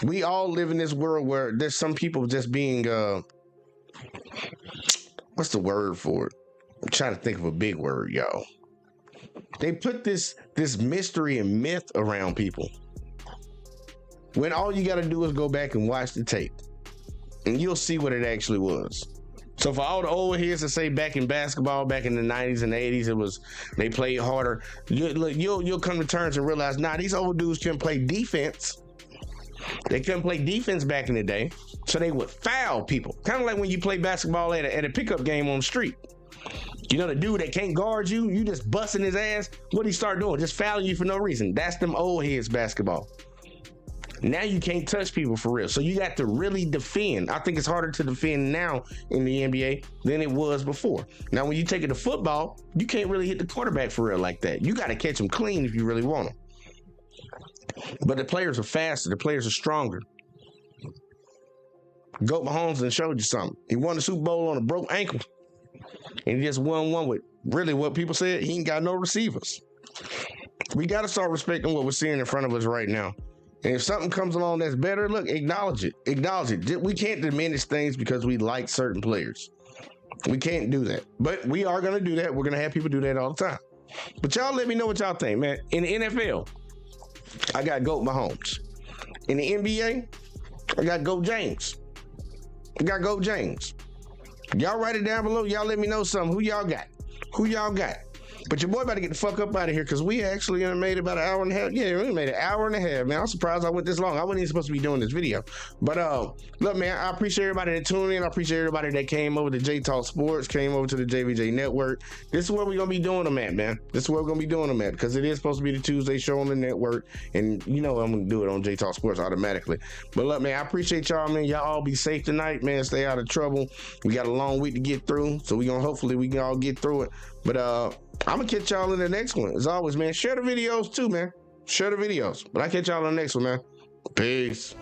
We all live in this world where there's some people just being, what's the word for it? I'm trying to think of a big word, y'all. They put this mystery and myth around people, when all you got to do is go back and watch the tape, and you'll see what it actually was. So for all the old heads that say back in basketball, back in the 90s and 80s, they played harder, you'll come to terms and realize, these old dudes couldn't play defense. They couldn't play defense back in the day, so they would foul people. Kind of like when you play basketball at a pickup game on the street. You know, the dude that can't guard you, you just busting his ass, what do he start doing? Just fouling you for no reason. That's them old heads basketball. Now you can't touch people for real. So you got to really defend. I think it's harder to defend now in the NBA than it was before. Now, when you take it to football, you can't really hit the quarterback for real like that. You got to catch them clean if you really want them. But the players are faster. The players are stronger. GOAT Mahomes and showed you something. He won the Super Bowl on a broke ankle. And he just won one with really what people said, he ain't got no receivers. We got to start respecting what we're seeing in front of us right now. And if something comes along that's better, look, acknowledge it. Acknowledge it. We can't diminish things because we like certain players. We can't do that. But we are going to do that. We're going to have people do that all the time. But y'all let me know what y'all think, man. In the NFL, I got GOAT Mahomes. In the NBA, I got GOAT James. Y'all write it down below. Y'all let me know something. Who y'all got? But your boy about to get the fuck up out of here because we actually made about an hour and a half. Yeah, we made an hour and a half, man. I'm surprised I went this long. I wasn't even supposed to be doing this video. But look, man, I appreciate everybody that tuned in. I appreciate everybody that came over to J-Talk Sports, came over to the JVJ Network. This is where we're going to be doing them at, man. This is where we're going to be doing them at because it is supposed to be the Tuesday show on the network. And you know I'm going to do it on J-Talk Sports automatically. But look, man, I appreciate y'all, man. Y'all all be safe tonight, man. Stay out of trouble. We got a long week to get through. So hopefully we can all get through it. But I'm going to catch y'all in the next one. As always, man, share the videos too, man. Share the videos. But I catch y'all in the next one, man. Peace.